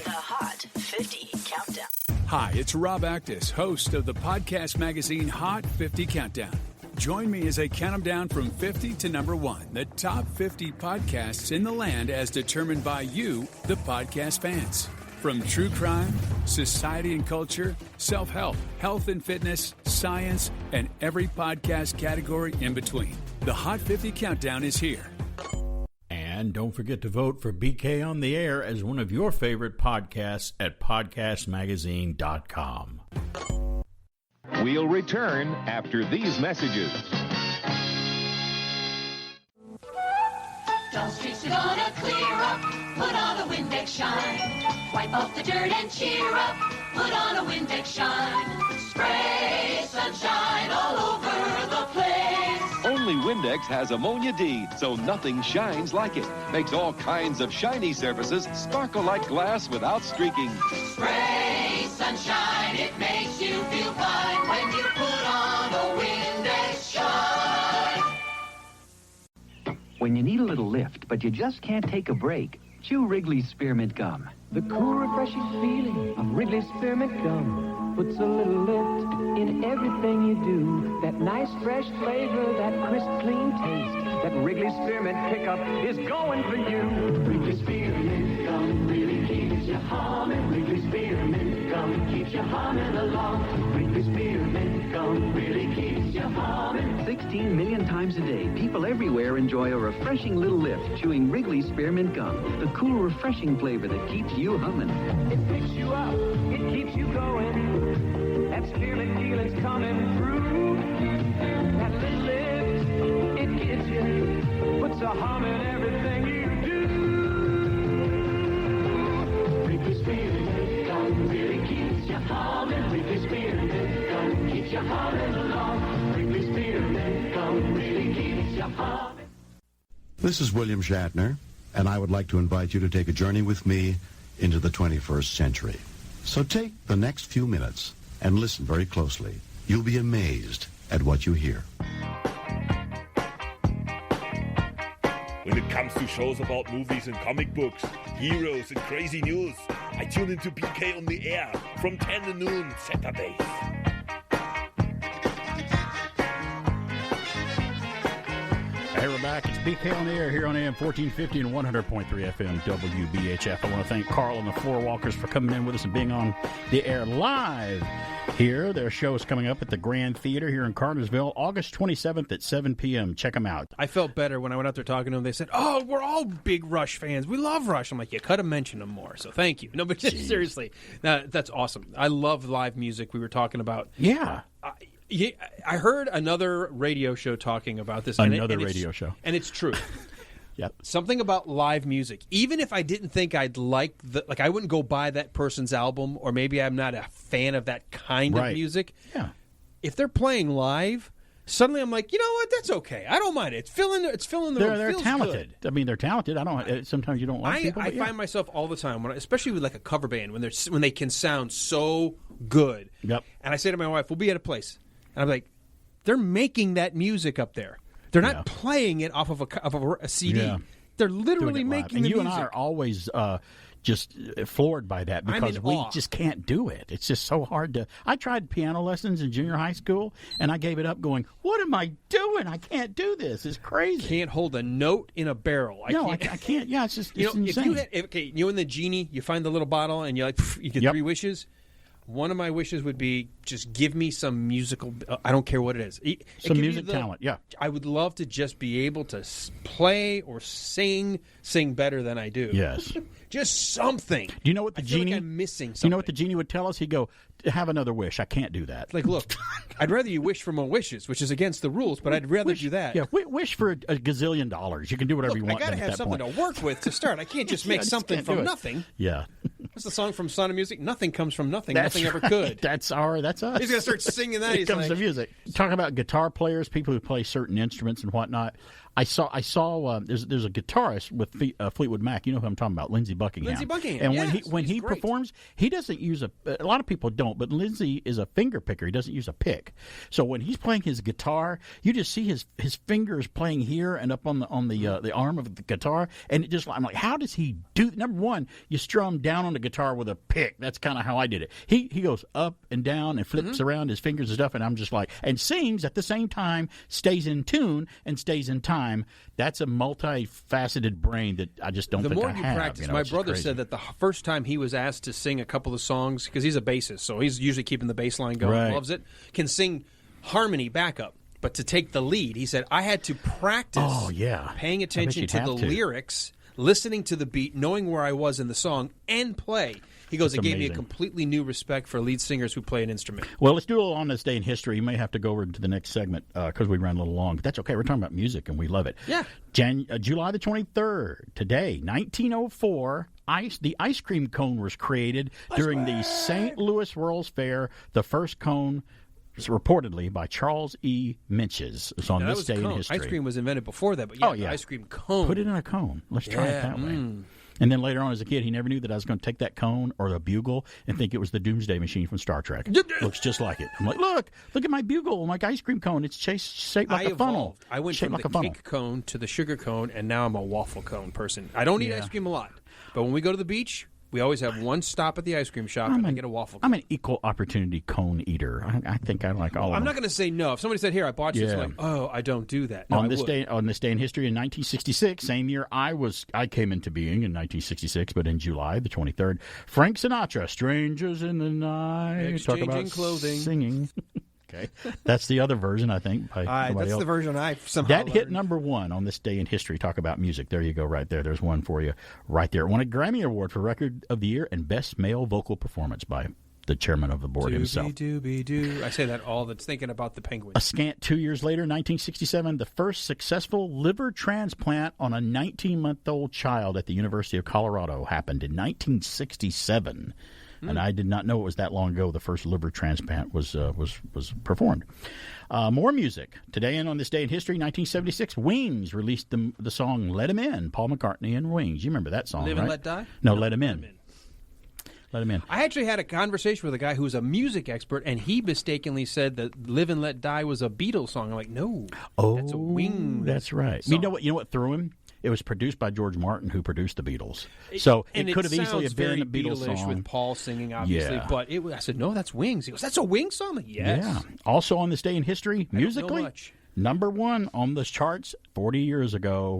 Speaker 16: the Hot 50 Countdown.
Speaker 17: Hi, it's Rob Actis, host of the Podcast Magazine Hot 50 Countdown. Join me as I count them down from 50 to number 1, the top 50 podcasts in the land as determined by you, the podcast fans. From true crime, society and culture, self-help, health and fitness, science, and every podcast category in between. The Hot 50 Countdown is here.
Speaker 5: And don't forget to vote for BK on the Air as one of your favorite podcasts at podcastmagazine.com.
Speaker 9: We'll return after these messages.
Speaker 18: Dull streets are gonna clear up. Put on a Windex Shine. Wipe off the dirt and cheer up. Put on a Windex Shine. Spray sunshine all over the place.
Speaker 9: Only Windex has ammonia D, so nothing shines like it. Makes all kinds of shiny surfaces sparkle like glass without streaking.
Speaker 18: Spray sunshine, it makes you feel fine when you put on a Windex Shine.
Speaker 7: When you need a little lift, but you just can't take a break, chew Wrigley's Spearmint Gum.
Speaker 19: The cool, refreshing feeling of Wrigley's Spearmint Gum puts a little lift in everything you do. That nice, fresh flavor, that crisp, clean taste, that Wrigley's Spearmint pickup is going for you. Wrigley's Spearmint Gum really keeps you humming. Wrigley's Spearmint Gum keeps you humming along. Wrigley's Spearmint Gum really keeps you humming.
Speaker 7: 16 million times a day, people everywhere enjoy a refreshing little lift chewing Wrigley's Spearmint Gum. The cool, refreshing flavor that keeps you humming.
Speaker 19: It picks you up, it keeps you going. That spearmint feeling's coming through. That little lift, it gives you, puts a hum in everything you do. Wrigley's Spearmint Gum really keeps you humming. Wrigley's Spearmint Gum keeps you humming along. Wrigley's Spearmint Gum really keeps you humming.
Speaker 25: This is William Shatner, and I would like to invite you to take a journey with me into the 21st century. So take the next few minutes and listen very closely. You'll be amazed at what you hear.
Speaker 26: When it comes to shows about movies and comic books, heroes and crazy news, I tune into BK on the Air from 10 to noon Saturdays.
Speaker 5: Hey, we're back. It's BK on the air here on AM 1450 and 100.3 FM WBHF. I want to thank Carl and the Floor Walkers for coming in with us and being on the air live here. Their show is coming up at the Grand Theater here in Cartersville, August 27th at 7 p.m. Check them out.
Speaker 6: I felt better when I went out there talking to them. They said, "Oh, we're all big Rush fans. We love Rush." I'm like, "You could have mentioned them more." So thank you. No, but seriously, that's awesome. I love live music. We were talking about.
Speaker 5: Yeah.
Speaker 6: I heard another radio show talking about this.
Speaker 5: Another radio show.
Speaker 6: And it's true.
Speaker 5: Yep.
Speaker 6: Something about live music. Even if I didn't think I'd like I wouldn't go buy that person's album, or maybe I'm not a fan of that kind of music.
Speaker 5: Yeah.
Speaker 6: If they're playing live, suddenly I'm like, you know what? That's okay. I don't mind it. It's filling the room.
Speaker 5: They're
Speaker 6: Feels
Speaker 5: talented.
Speaker 6: good.
Speaker 5: I mean, they're talented. Sometimes you don't like people.
Speaker 6: I find myself all the time, especially with like a cover band, when they can sound so good.
Speaker 5: Yep.
Speaker 6: And I say to my wife, "We'll be at a place," and I'm like, "They're making that music up there. They're not playing it off of a CD.
Speaker 5: Yeah.
Speaker 6: They're literally making the
Speaker 5: music." And you
Speaker 6: music."
Speaker 5: and I are always just floored by that because we just can't do it. It's just so hard to. I tried piano lessons in junior high school, and I gave it up going, "What am I doing? I can't do this. It's crazy."
Speaker 6: Can't hold a note in a barrel.
Speaker 5: I can't. Yeah, it's just it's
Speaker 6: insane.
Speaker 5: insane.
Speaker 6: You and the genie, you find the little bottle, and you're like, you get 3 wishes. One of my wishes would be just give me some musical. I don't care what it is.
Speaker 5: Some music talent. Yeah,
Speaker 6: I would love to just be able to play or sing better than I do.
Speaker 5: Yes,
Speaker 6: just something.
Speaker 5: Do you know what the genie?
Speaker 6: Like I'm missing something.
Speaker 5: You know what the genie would tell us? He'd go, "Have another wish. I can't do that."
Speaker 6: Like, look, I'd rather you wish for more wishes, which is against the rules, but I'd rather do that.
Speaker 5: Yeah, wish for a gazillion dollars. You can do whatever you want.
Speaker 6: I got to have something to work with to start. I can't just make something from nothing.
Speaker 5: Yeah.
Speaker 6: What's the song from Sound of Music? Nothing comes from nothing. Nothing ever could.
Speaker 5: That's us.
Speaker 6: He's going to start singing that.
Speaker 5: Here comes the music. Talk about guitar players, people who play certain instruments and whatnot. I saw. There's a guitarist with Fleetwood Mac. You know who I'm talking about, Lindsey Buckingham. And when he performs, he doesn't use a lot of people don't, but Lindsey is a finger picker. He doesn't use a pick. So when he's playing his guitar, you just see his fingers playing here and up on the arm of the guitar, and I'm like, how does he do? Number one, you strum down on the guitar with a pick. That's kind of how I did it. He goes up and down and flips around his fingers and stuff, and I'm just like, and sings at the same time, stays in tune and stays in time. That's a multifaceted brain that I just don't think I have.
Speaker 6: The more you practice, my brother said that the first time he was asked to sing a couple of songs, because he's a bassist, so he's usually keeping the bass line going, loves it, can sing harmony backup. But to take the lead, he said, I had to practice paying attention to the lyrics, listening to the beat, knowing where I was in the song, and play. He goes, it gave me a completely new respect for lead singers who play an instrument.
Speaker 5: Well, let's do a little on this day in history. You may have to go over to the next segment because we ran a little long. But that's okay. We're talking about music, and we love it.
Speaker 6: Yeah.
Speaker 5: July the 23rd, today, 1904, the ice cream cone was created during the St. Louis World's Fair. The first cone was reportedly by Charles E. Minches. It's on this day in history.
Speaker 6: Ice cream was invented before that, but the ice cream cone.
Speaker 5: Put it in a cone. Let's try it that way. And then later on as a kid, he never knew that I was going to take that cone or the bugle and think it was the Doomsday Machine from Star Trek. Looks just like it. I'm like, look at my bugle, my ice cream cone. It's shaped like a funnel.
Speaker 6: I went from the cake cone to the sugar cone, and now I'm a waffle cone person. I don't eat ice cream a lot, but when we go to the beach, we always have one stop at the ice cream shop and I get a waffle cone.
Speaker 5: I'm an equal opportunity cone eater. I think I like all of them.
Speaker 6: I'm not going to say no. If somebody said, here, I bought you this, I'm like, oh, I don't do that. No,
Speaker 5: on this day in history in 1966, same year I came into being in 1966, but in July the 23rd, Frank Sinatra, Strangers in the Night.
Speaker 6: Exchanging
Speaker 5: Talk about
Speaker 6: clothing.
Speaker 5: Singing. Okay, that's the other version, I think.
Speaker 6: That's the version I somehow
Speaker 5: That hit number one on this day in history. Talk about music. There you go, right there. There's one for you right there. Won a Grammy Award for Record of the Year and Best Male Vocal Performance by the chairman of the board himself.
Speaker 6: Doobie-doo. I say that all that's thinking about the Penguins.
Speaker 5: A scant 2 years later, 1967, the first successful liver transplant on a 19-month-old child at the University of Colorado happened in 1967. And I did not know it was that long ago the first liver transplant was performed. More music. Today and on this day in history, 1976, Wings released the song Let 'Em In, Paul McCartney and Wings. You remember that song,
Speaker 6: Live
Speaker 5: right?
Speaker 6: and Let Die?
Speaker 5: No, Let 'Em In. Let 'Em In.
Speaker 6: I actually had a conversation with a guy who's a music expert, and he mistakenly said that Live and Let Die was a Beatles song. I'm like, no, that's a Wings
Speaker 5: That's right.
Speaker 6: song.
Speaker 5: You know what threw him? It was produced by George Martin, who produced the Beatles. So it could have easily have been a Beatles song.
Speaker 6: With Paul singing, obviously.
Speaker 5: Yeah.
Speaker 6: But I said, no, that's Wings. He goes, that's a Wings song? Like, yes.
Speaker 5: Yeah. Also on this day in history, musically, Number 1 on the charts 40 years ago.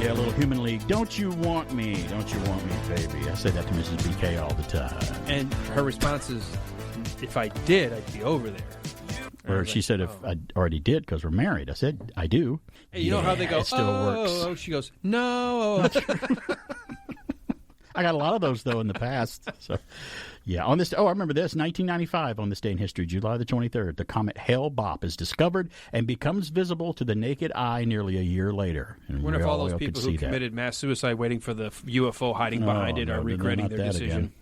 Speaker 5: Yeah, a little Human League. Don't you want me? Don't you want me, baby? I say that to Mrs. BK all the time.
Speaker 6: And her response is, if I did, I'd be over there.
Speaker 5: Or she said, if I already did because we're married. I said, I do.
Speaker 6: Hey, you know how they go,
Speaker 5: it still works.
Speaker 6: Oh, she goes, no.
Speaker 5: I got a lot of those, though, in the past. So, yeah. On this, I remember this. 1995, on this day in history, July the 23rd, the comet Hale-Bopp is discovered and becomes visible to the naked eye nearly a year later. And
Speaker 6: I wonder if all those people who committed mass suicide waiting for the UFO hiding behind it are regretting their decision.
Speaker 5: Again.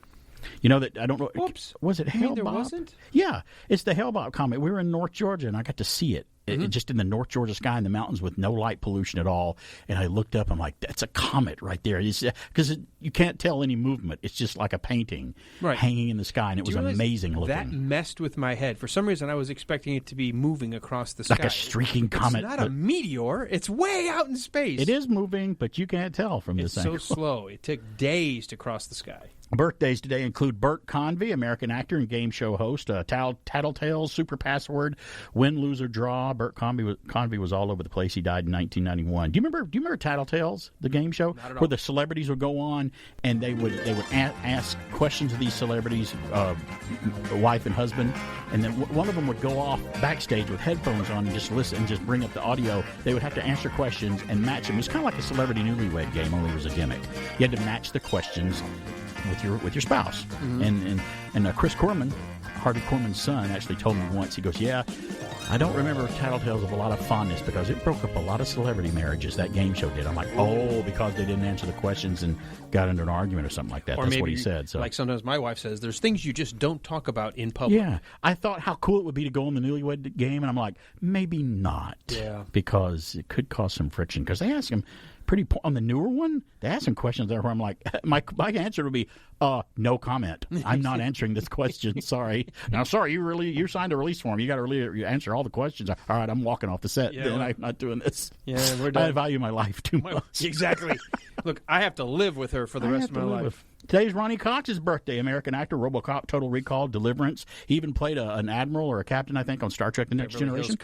Speaker 5: You know that I don't know.
Speaker 6: Whoops.
Speaker 5: Was it Hale-Bopp?
Speaker 6: There wasn't?
Speaker 5: Yeah, it's the Hale-Bopp comet. We were in North Georgia, and I got to see it. Just in the North Georgia sky in the mountains with no light pollution at all. And I looked up, I'm like, that's a comet right there. Because you can't tell any movement. It's just like a painting hanging in the sky, and it was amazing looking.
Speaker 6: That messed with my head. For some reason, I was expecting it to be moving across the sky.
Speaker 5: Like a streaking comet.
Speaker 6: It's not a meteor. It's way out in space.
Speaker 5: It is moving, but you can't tell from this angle.
Speaker 6: It's so slow. It took days to cross the sky.
Speaker 5: Birthdays today include Bert Convy, American actor and game show host, Tattletales, Super Password, Win, Lose, or Draw. Bert Convy was all over the place. He died in 1991. Do you remember Tattletales, the game show?
Speaker 6: Not at all.
Speaker 5: Where the celebrities would go on and they would ask questions of these celebrities, wife and husband, and then one of them would go off backstage with headphones on and just listen and just bring up the audio. They would have to answer questions and match them. It was kind of like a celebrity newlywed game, only it was a gimmick. You had to match the questions with your spouse. And Chris Corman, Harvey Korman's son, actually told me once, he goes, yeah, I don't remember Tattletales of a lot of fondness because it broke up a lot of celebrity marriages, that game show did. I'm like, because they didn't answer the questions and got into an argument or something like that.
Speaker 6: Or
Speaker 5: That's
Speaker 6: maybe,
Speaker 5: what he said. So,
Speaker 6: like sometimes my wife says, there's things you just don't talk about in public.
Speaker 5: Yeah. I thought how cool it would be to go on the newlywed game, and I'm like, maybe not.
Speaker 6: Yeah.
Speaker 5: Because it could cause some friction. Because they ask him on the newer one, they ask some questions there where I'm like, my answer would be, no comment. I'm not answering this question. Sorry. Now, sorry, you signed a release form. You got to really answer all the questions. All right, I'm walking off the set.
Speaker 6: Yeah,
Speaker 5: then I'm not doing this.
Speaker 6: Yeah, we're done.
Speaker 5: I value my life too much.
Speaker 6: Exactly. Look, I have to live with her for the rest of my life.
Speaker 5: Today's Ronnie Cox's birthday. American actor, RoboCop, Total Recall, Deliverance. He even played an admiral or a captain, I think, on Star Trek: The Next Generation.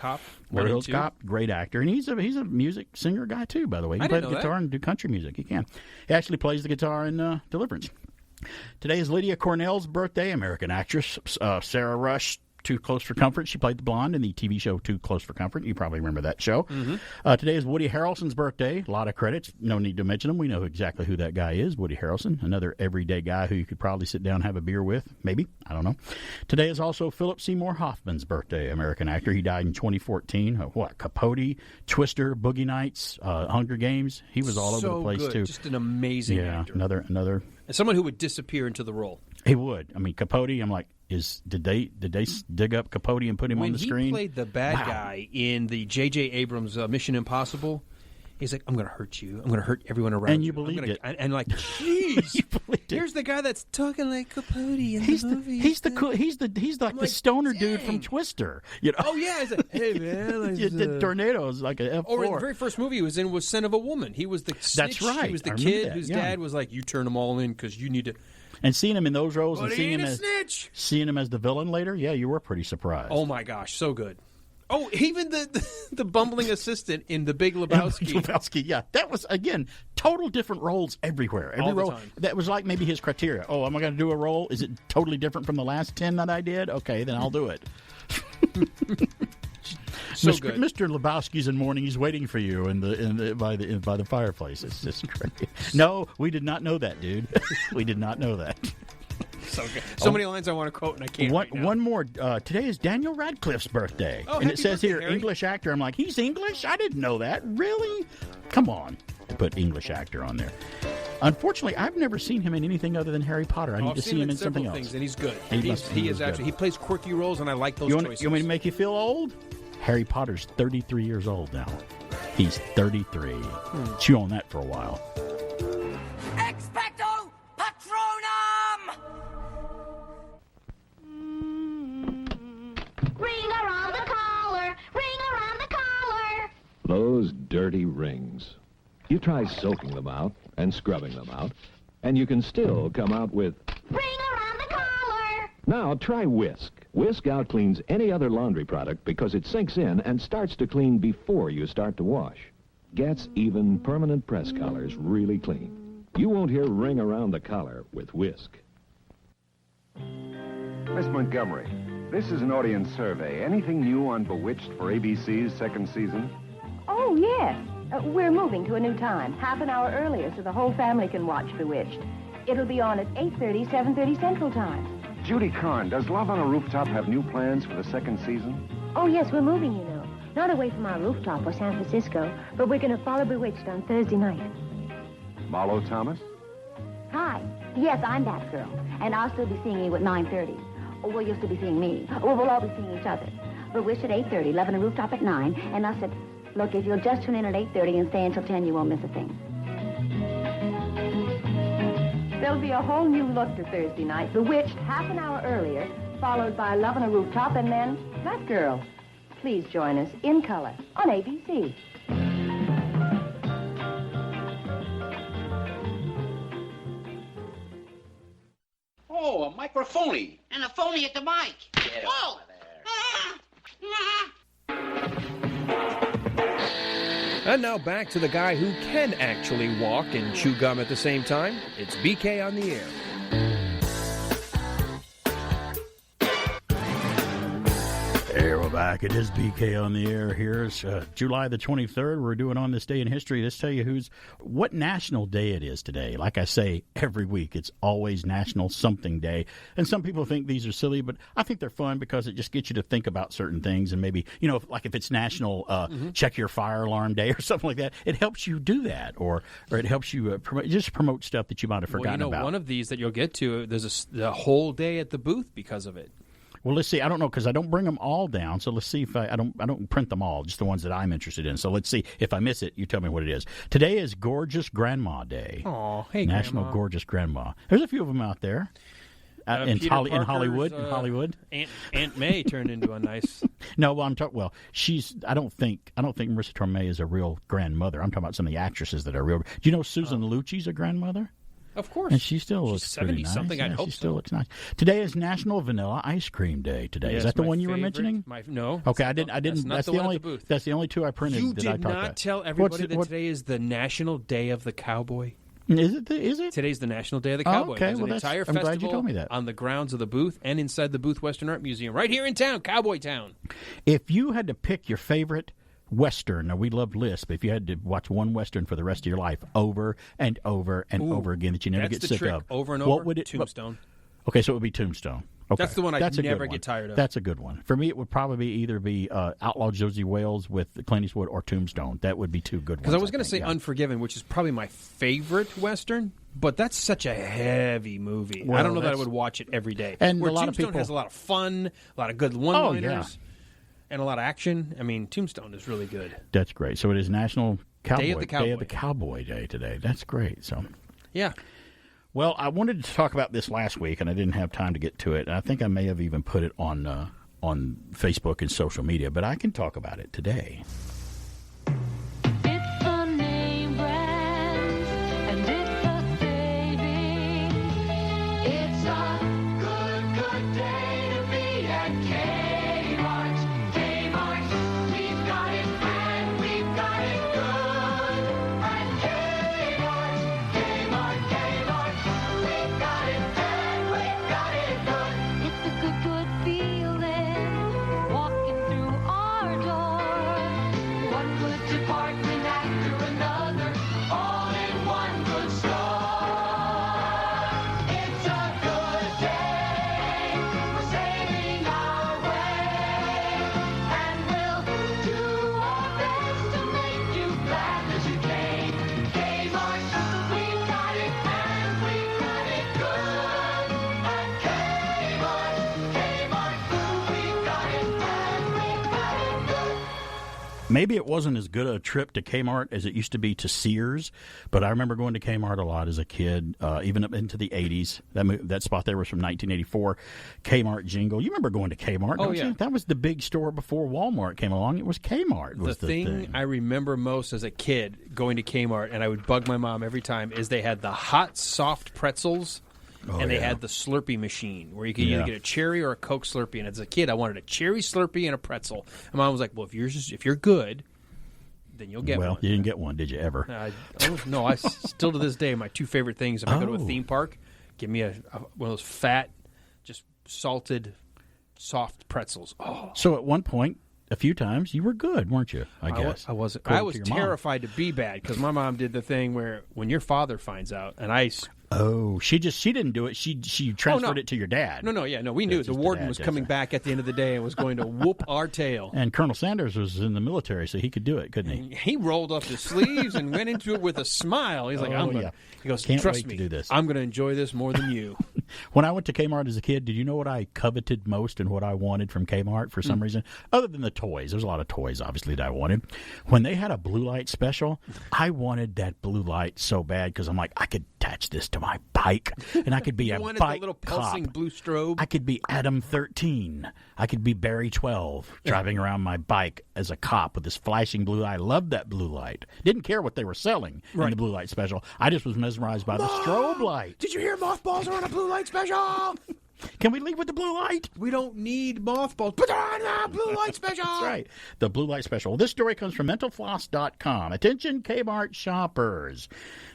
Speaker 5: Beverly Hills Cop, great actor, and he's a music singer guy too. By the way, he can play the guitar and do country music. He can. He actually plays the guitar in Deliverance. Today is Lydia Cornell's birthday. American actress, Sarah Rush. Too Close for Comfort. She played the blonde in the TV show Too Close for Comfort. You probably remember that show. Today is Woody Harrelson's birthday. A lot of credits. No need to mention him. We know exactly who that guy is, Woody Harrelson. Another everyday guy who you could probably sit down and have a beer with. Maybe. I don't know. Today is also Philip Seymour Hoffman's birthday. American actor. He died in 2014. Capote, Twister, Boogie Nights, Hunger Games. He was all over the place, too.
Speaker 6: Just an amazing actor.
Speaker 5: Another.
Speaker 6: And someone who would disappear into the role.
Speaker 5: He would. I mean, Capote, I'm like, did they dig up Capote and put him on the screen?
Speaker 6: When he played the bad guy in the J.J. Abrams Mission Impossible, he's like, I'm going to hurt you. I'm going to hurt everyone around you.
Speaker 5: And you believed it.
Speaker 6: And like, jeez. Here's the guy that's talking like Capote in the movie.
Speaker 5: He's like the stoner dude from Twister. You know?
Speaker 6: Oh, yeah. He's like, hey, man.
Speaker 5: The tornado is like an F4.
Speaker 6: Or the very first movie he was in was Son of a Woman. He was the snitch.
Speaker 5: That's right.
Speaker 6: He was the kid whose dad was like, you turn them all in because you need to.
Speaker 5: And seeing him in those roles and seeing him as the villain later, yeah, you were pretty surprised.
Speaker 6: Oh my gosh, so good. Oh, even the bumbling assistant in The Big Lebowski.
Speaker 5: Yeah, that was again total different roles everywhere. Every role that was like maybe his criteria. Oh, am I going to do a role? Is it totally different from the last 10 that I did? Okay, then I'll do it.
Speaker 6: So good.
Speaker 5: Mr. Lebowski's in mourning. He's waiting for you by the fireplace. It's just great. No, we did not know that, dude. We did not know that.
Speaker 6: So good. So many lines I want to quote, and I can't.
Speaker 5: One more. Today is Daniel Radcliffe's birthday,
Speaker 6: and
Speaker 5: it says here
Speaker 6: Harry.
Speaker 5: English actor. I'm like, he's English? I didn't know that. Really? Come on, they put English actor on there. Unfortunately, I've never seen him in anything other than Harry Potter. I need to see him in something else.
Speaker 6: And he's good.
Speaker 5: He
Speaker 6: plays quirky roles, and I like those choices.
Speaker 5: You want me to make you feel old? Harry Potter's 33 years old now. He's 33. Chew on that for a while.
Speaker 18: Expecto Patronum!
Speaker 21: Ring around the collar, ring around the collar.
Speaker 9: Those dirty rings. You try soaking them out and scrubbing them out, and you can still come out with
Speaker 21: Ring around the collar.
Speaker 2: Now try Whisk. Whisk outcleans any other laundry product because it sinks in and starts to clean before you start to wash. Gets even permanent press collars really clean. You won't hear ring around the collar with Whisk.
Speaker 4: Miss Montgomery, this is an audience survey. Anything new on Bewitched for ABC's second season?
Speaker 15: Oh, yes. We're moving to a new time, half an hour earlier, so the whole family can watch Bewitched. It'll be on at 8:30, 7:30 Central Time.
Speaker 4: Judy Carn, does Love on a Rooftop have new plans for the second season?
Speaker 15: Oh, yes, we're moving, you know. Not away from our rooftop or San Francisco, but we're going to follow Bewitched on Thursday night.
Speaker 4: Marlo Thomas?
Speaker 15: Hi. Yes, I'm that girl, and I'll still be seeing you at 9:30. Oh, well, you'll still be seeing me. Oh, we'll all be seeing each other. Bewitched at 8:30, Love on a Rooftop at 9, and I said, look, if you'll just tune in at 8:30 and stay until 10, you won't miss a thing. There'll be a whole new look to Thursday night. Bewitched half an hour earlier, followed by Love on a Rooftop, and then That Girl. Please join us in color on ABC.
Speaker 22: Oh, a microphony.
Speaker 23: And a phony at the mic.
Speaker 22: Get
Speaker 23: oh!
Speaker 6: And now back to the guy who can actually walk and chew gum at the same time. It's BK on the air.
Speaker 5: Hey, we're back. It is BK on the air. Here's July the 23rd. We're doing On This Day in History. Let's tell you what national day it is today. Like I say, every week, it's always National Something Day. And some people think these are silly, but I think they're fun because it just gets you to think about certain things. And maybe, if it's National Check Your Fire Alarm Day or something like that, it helps you do that. Or it helps you promote stuff that you might have forgotten about.
Speaker 6: One of these that you'll get to, there's a whole day at the booth because of it.
Speaker 5: Well, let's see. I don't know because I don't bring them all down. So let's see if I don't print them all, just the ones that I'm interested in. So let's see. If I miss it, you tell me what it is. Today is Gorgeous Grandma Day.
Speaker 6: Oh, hey,
Speaker 5: National
Speaker 6: Grandma.
Speaker 5: Gorgeous Grandma. There's a few of them out there in Hollywood.
Speaker 6: Aunt May turned into a nice.
Speaker 5: No, well, she's. I don't think Marissa Tomei is a real grandmother. I'm talking about some of the actresses that are real. Do you know Susan Lucci's a grandmother?
Speaker 6: Of course.
Speaker 5: And she still looks pretty nice.
Speaker 6: 70-something, I'd hope
Speaker 5: she still looks nice. Today is National Vanilla Ice Cream Day today.
Speaker 6: Yes,
Speaker 5: is that the
Speaker 6: my
Speaker 5: one you were
Speaker 6: favorite.
Speaker 5: mentioning?
Speaker 6: No.
Speaker 5: Okay, I didn't. That's the only. That's the only two I printed.
Speaker 6: You
Speaker 5: that I
Speaker 6: did
Speaker 5: talked
Speaker 6: not
Speaker 5: about.
Speaker 6: tell everybody that today is the National Day of the Cowboy.
Speaker 5: Is it?
Speaker 6: Today's the National Day of the Cowboy.
Speaker 5: Okay,
Speaker 6: There's an entire
Speaker 5: I'm
Speaker 6: festival
Speaker 5: glad you told me that.
Speaker 6: on the grounds of the booth and inside the Booth Western Art Museum, right here in town, Cowboy Town.
Speaker 5: If you had to pick your favorite Western, now we loved lists, but if you had to watch one Western for the rest of your life over and over and over again that you never
Speaker 6: That's
Speaker 5: get
Speaker 6: the
Speaker 5: sick
Speaker 6: trick.
Speaker 5: of,
Speaker 6: Over and
Speaker 5: what
Speaker 6: over,
Speaker 5: would it?
Speaker 6: Tombstone.
Speaker 5: Okay, so it would be Tombstone. Okay.
Speaker 6: That's the one
Speaker 5: That's a
Speaker 6: never
Speaker 5: good
Speaker 6: get tired of.
Speaker 5: That's a good one. For me, it would probably either be Outlaw Josie Wales with Clint Eastwood or Tombstone. That would be two good ones.
Speaker 6: Because I was going to say Unforgiven, which is probably my favorite Western, but that's such a heavy movie.
Speaker 5: Well,
Speaker 6: I don't know that I would watch it every day.
Speaker 5: And
Speaker 6: where
Speaker 5: a lot of
Speaker 6: Tombstone
Speaker 5: people
Speaker 6: has a lot of fun, a lot of good one-liners,
Speaker 5: yeah.
Speaker 6: and a lot of action. I mean, Tombstone is really good.
Speaker 5: That's great. So it is National Cowboy
Speaker 6: Day of the
Speaker 5: Cowboy Day today. That's great. So
Speaker 6: yeah.
Speaker 5: Well, I wanted to talk about this last week, and I didn't have time to get to it. And I think I may have even put it on Facebook and social media, but I can talk about it today.
Speaker 18: It's a name brand, and it's a saving. It's a good day to be at Kmart. Kmart, we've got it and we've got it good. At Kmart, we've got it and we've got it good. It's a good feeling walking through our door. One good department after another, all in one good store. It's a good day, we're saving our way, and we'll do our best to make you glad that you came. Kmart, we've got it and we've got it good. At Kmart, we've got it and we've got it good.
Speaker 5: Maybe it wasn't as good a trip to Kmart as it used to be to Sears, but I remember going to Kmart a lot as a kid, even up into the 80s. That spot there was from 1984, Kmart Jingle. You remember going to Kmart, don't you? That was the big store before Walmart came along. It was Kmart. Was
Speaker 6: The thing I remember most as a kid going to Kmart, and I would bug my mom every time, is they had the hot, soft pretzels and they had the Slurpee machine where you could either get a cherry or a Coke Slurpee. And as a kid, I wanted a cherry Slurpee and a pretzel. And Mom was like, "Well, if you're good, then you'll get one."
Speaker 5: Well, you didn't get one, did you ever?
Speaker 6: No, I still to this day, my two favorite things if I go to a theme park, give me one of those fat, just salted, soft pretzels. Oh.
Speaker 5: So at one point, a few times, you were good, weren't you? I guess.
Speaker 6: I wasn't. I was terrified to be bad because my mom did the thing where when your father finds out, and I.
Speaker 5: Oh, she didn't do it. She transferred it to your dad.
Speaker 6: No. We knew the warden was coming back at the end of the day and was going to whoop our tail.
Speaker 5: And Colonel Sanders was in the military, so he could do it, couldn't he?
Speaker 6: And he rolled up his sleeves and went into it with a smile. He's like, He goes,
Speaker 5: Can't
Speaker 6: trust
Speaker 5: wait
Speaker 6: me,
Speaker 5: to do this.
Speaker 6: I'm going to enjoy this more than you.
Speaker 5: When I went to Kmart as a kid, did you know what I coveted most and what I wanted from Kmart for some reason? Other than the toys. There's a lot of toys, obviously, that I wanted. When they had a blue light special, I wanted that blue light so bad because I'm like, I could attach this to my bike, and I could be
Speaker 6: you
Speaker 5: a
Speaker 6: wanted
Speaker 5: bike
Speaker 6: the little pulsing
Speaker 5: cop.
Speaker 6: blue strobe.
Speaker 5: I could be Adam 13. I could be Barry 12 driving around my bike as a cop with this flashing blue light. I loved that blue light. Didn't care what they were selling in the blue light special. I just was mesmerized by the strobe light.
Speaker 6: Did you hear mothballs are on a blue light special?
Speaker 5: Can we leave with the blue light?
Speaker 6: We don't need mothballs. Put on the blue light special.
Speaker 5: That's right. The blue light special. Well, this story comes from mentalfloss.com. Attention Kmart shoppers.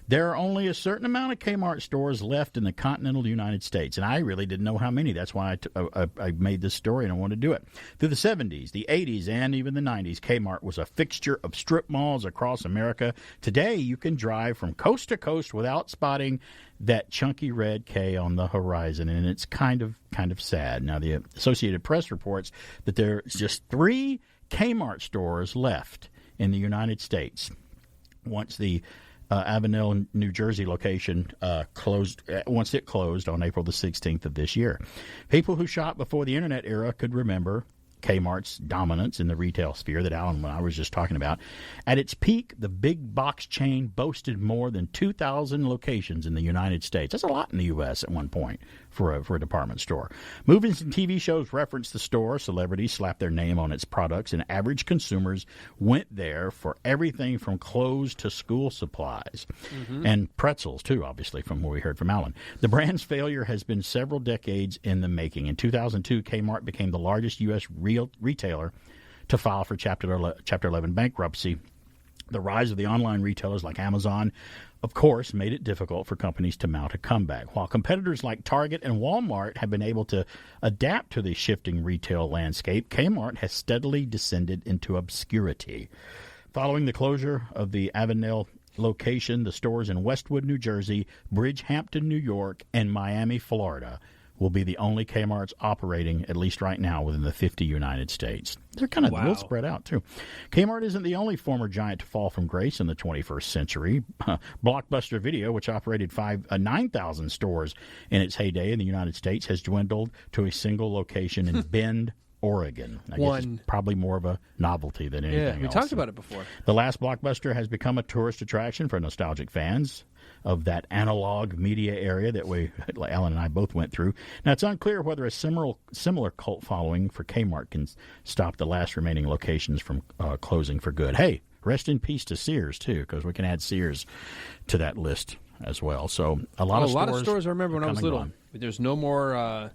Speaker 5: There are only a certain amount of Kmart stores left in the continental United States, and I really didn't know how many. That's why I made this story, and I wanted to do it. Through the 70s, the 80s, and even the 90s, Kmart was a fixture of strip malls across America. Today, you can drive from coast to coast without spotting that chunky red K on the horizon, and it's kind of sad. Now, the Associated Press reports that there's just 3 Kmart stores left in the United States once the Avenel, New Jersey location closed on April the 16th of this year. People who shopped before the Internet era could remember Kmart's dominance in the retail sphere that Alan and I was just talking about. At its peak, the big box chain boasted more than 2,000 locations in the United States. That's a lot in the U.S. at one point for a department store. Movies and TV shows referenced the store. Celebrities slapped their name on its products, and average consumers went there for everything from clothes to school supplies. And pretzels, too, obviously, from what we heard from Alan. The brand's failure has been several decades in the making. In 2002, Kmart became the largest U.S. retailer to file for Chapter 11 bankruptcy. The rise of the online retailers like Amazon, of course, made it difficult for companies to mount a comeback. While competitors like Target and Walmart have been able to adapt to the shifting retail landscape, Kmart has steadily descended into obscurity. Following the closure of the Avenel location, the stores in Westwood, New Jersey, Bridgehampton, New York, and Miami, Florida will be the only Kmarts operating, at least right now, within the 50 United States. They're kind of a little spread out, too. Kmart isn't the only former giant to fall from grace in the 21st century. Blockbuster Video, which operated 9,000 stores in its heyday in the United States, has dwindled to a single location in Bend, Oregon. I guess it's probably more of a novelty than anything else.
Speaker 6: Yeah, we talked about it before.
Speaker 5: The last Blockbuster has become a tourist attraction for nostalgic fans of that analog media area that Alan and I both went through. Now, it's unclear whether a similar cult following for Kmart can stop the last remaining locations from closing for good. Hey, rest in peace to Sears, too, because we can add Sears to that list as well. So a lot of stores
Speaker 6: I remember when I was little. There's no more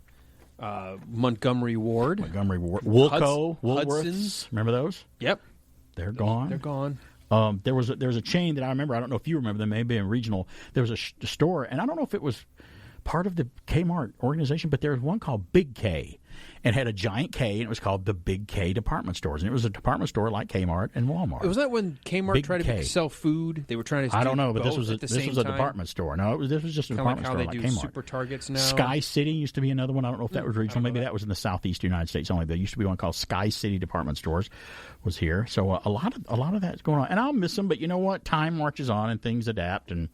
Speaker 6: Montgomery Ward.
Speaker 5: Woolco, Woolworths.
Speaker 6: Hudson's.
Speaker 5: Remember those?
Speaker 6: Yep.
Speaker 5: They're gone.
Speaker 6: They're gone.
Speaker 5: There was a chain that I remember. I don't know if you remember them. Maybe in regional. There was a store, and I don't know if it was part of the Kmart organization, but there was one called Big K. It had a giant K, and it was called the Big K Department Stores. And it was a department store like Kmart and Walmart.
Speaker 6: Was that when Kmart tried to sell food? They were trying to.
Speaker 5: I don't know, but this was a
Speaker 6: time?
Speaker 5: department store. No, this was just a department store like Kmart.
Speaker 6: Super Targets now.
Speaker 5: Sky City used to be another one. I don't know if that was regional. Maybe that was in the southeast United States only. There used to be one called Sky City Department Stores was here. So a lot of that's going on, and I'll miss them. But you know what? Time marches on, and things adapt, and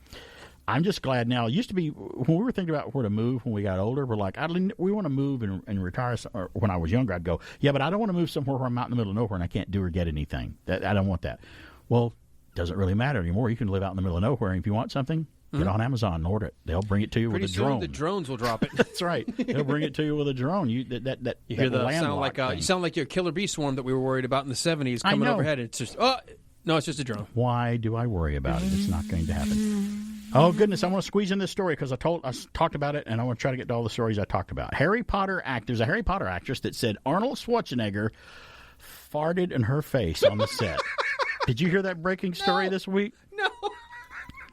Speaker 5: I'm just glad now. It used to be when we were thinking about where to move when we got older, we're like, we want to move and retire. Or when I was younger, I'd go, yeah, but I don't want to move somewhere where I'm out in the middle of nowhere and I can't do or get anything. I don't want that. Well, it doesn't really matter anymore. You can live out in the middle of nowhere, and if you want something, get on Amazon and order it. They'll bring it to you with a drone.
Speaker 6: The drones will drop it.
Speaker 5: That's right. They'll bring it to you with a drone. You hear the
Speaker 6: sound like you sound like your killer bee swarm that we were worried about in the 70s coming overhead. It's just no, it's just a drone.
Speaker 5: Why do I worry about it? It's not going to happen. Oh, goodness. I want to squeeze in this story because I talked about it, and I want to try to get to all the stories I talked about. There's a Harry Potter actress that said Arnold Schwarzenegger farted in her face on the set. Did you hear that breaking story this week?
Speaker 6: No.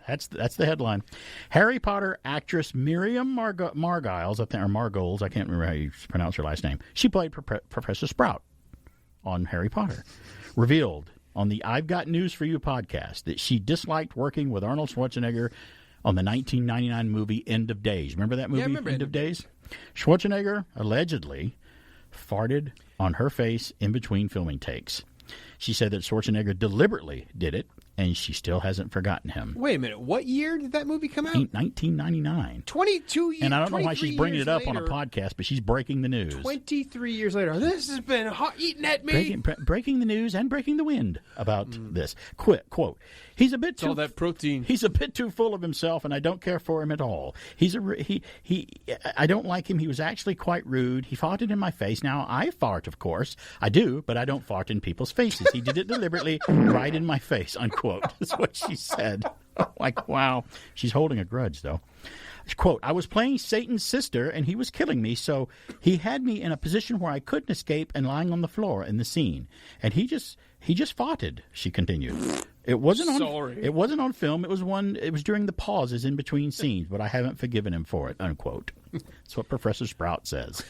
Speaker 5: That's the headline. Harry Potter actress Miriam Margolyes, or Margolyes, I can't remember how you pronounce her last name. She played Professor Sprout on Harry Potter. Revealed on the I've Got News for You podcast that she disliked working with Arnold Schwarzenegger on the 1999 movie End of Days. Remember that movie,
Speaker 6: yeah, I remember
Speaker 5: End of Days? Schwarzenegger allegedly farted on her face in between filming takes. She said that Schwarzenegger deliberately did it, and she still hasn't forgotten him.
Speaker 6: Wait a minute. What year did that movie come out?
Speaker 5: 1999.
Speaker 6: 22 years.
Speaker 5: And I don't know why she's bringing it up
Speaker 6: later,
Speaker 5: on a podcast, but she's breaking the news.
Speaker 6: 23 years later. This has been eating at me.
Speaker 5: Breaking the news and breaking the wind about this. Quote, he's a bit too...
Speaker 6: all that protein.
Speaker 5: He's a bit too full of himself, and I don't care for him at all. I don't like him. He was actually quite rude. He farted in my face. Now, I fart, of course. I do, but I don't fart in people's faces. He did it deliberately right in my face, unquote. That's what she said. Like, wow. She's holding a grudge, though. Quote, I was playing Satan's sister, and he was killing me, so he had me in a position where I couldn't escape and lying on the floor in the scene. And he just farted, she continued. It wasn't on film. It was during the pauses in between scenes, but I haven't forgiven him for it, unquote. That's what Professor Sprout says.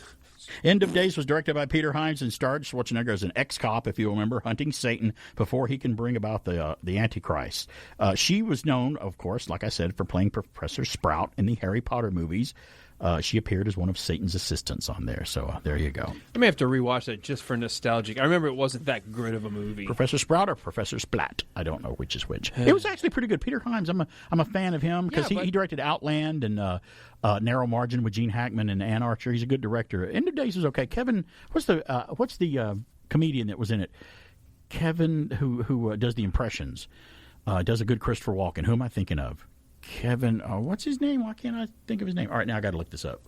Speaker 5: End of Days was directed by Peter Hyams and starred Schwarzenegger as an ex-cop, if you remember, hunting Satan before he can bring about the Antichrist. She was known, of course, like I said, for playing Professor Sprout in the Harry Potter movies. She appeared as one of Satan's assistants on there, so there you go.
Speaker 6: I may have to rewatch that just for nostalgic. I remember it wasn't that good of a movie.
Speaker 5: Professor Sprout or Professor Splat? I don't know which is which. It was actually pretty good. Peter Hyams, I'm a fan of him because he directed Outland and Narrow Margin with Gene Hackman and Ann Archer. He's a good director. End of Days was okay. Kevin, what's the comedian that was in it? Kevin, who does the impressions, does a good Christopher Walken. Who am I thinking of? Kevin, what's his name? Why can't I think of his name? All right, now I got to look this up.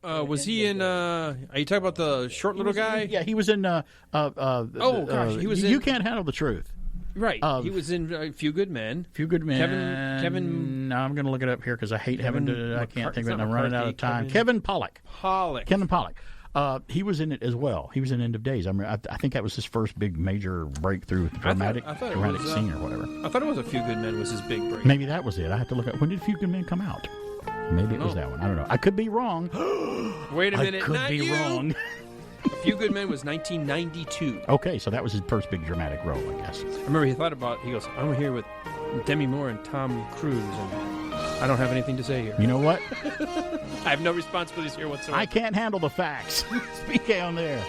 Speaker 6: Was he in? Are you talking about the short little guy?
Speaker 5: Yeah, he was in. He was in. You Can't Handle the Truth.
Speaker 6: Right. He was in A Few Good Men.
Speaker 5: Few Good Men.
Speaker 6: Kevin.
Speaker 5: No, I'm going to look it up here because I hate having to. I can't think of it. I'm running out of time. Kevin Pollak. Kevin Pollak. He was in it as well. He was in End of Days. I think that was his first big major breakthrough, dramatic scene or whatever.
Speaker 6: I thought it was A Few Good Men was his big break.
Speaker 5: Maybe that was it. I have to look at when did A Few Good Men come out. Maybe it was that one. I don't know. I could be wrong.
Speaker 6: Wait a minute.
Speaker 5: I could be wrong.
Speaker 6: A Few Good Men was 1992.
Speaker 5: Okay, so that was his first big dramatic role, I guess.
Speaker 6: I remember he goes, I'm here with Demi Moore and Tom Cruise, and I don't have anything to say here.
Speaker 5: You know what?
Speaker 6: I have no responsibilities here whatsoever.
Speaker 5: I can't handle the facts. Speak on there.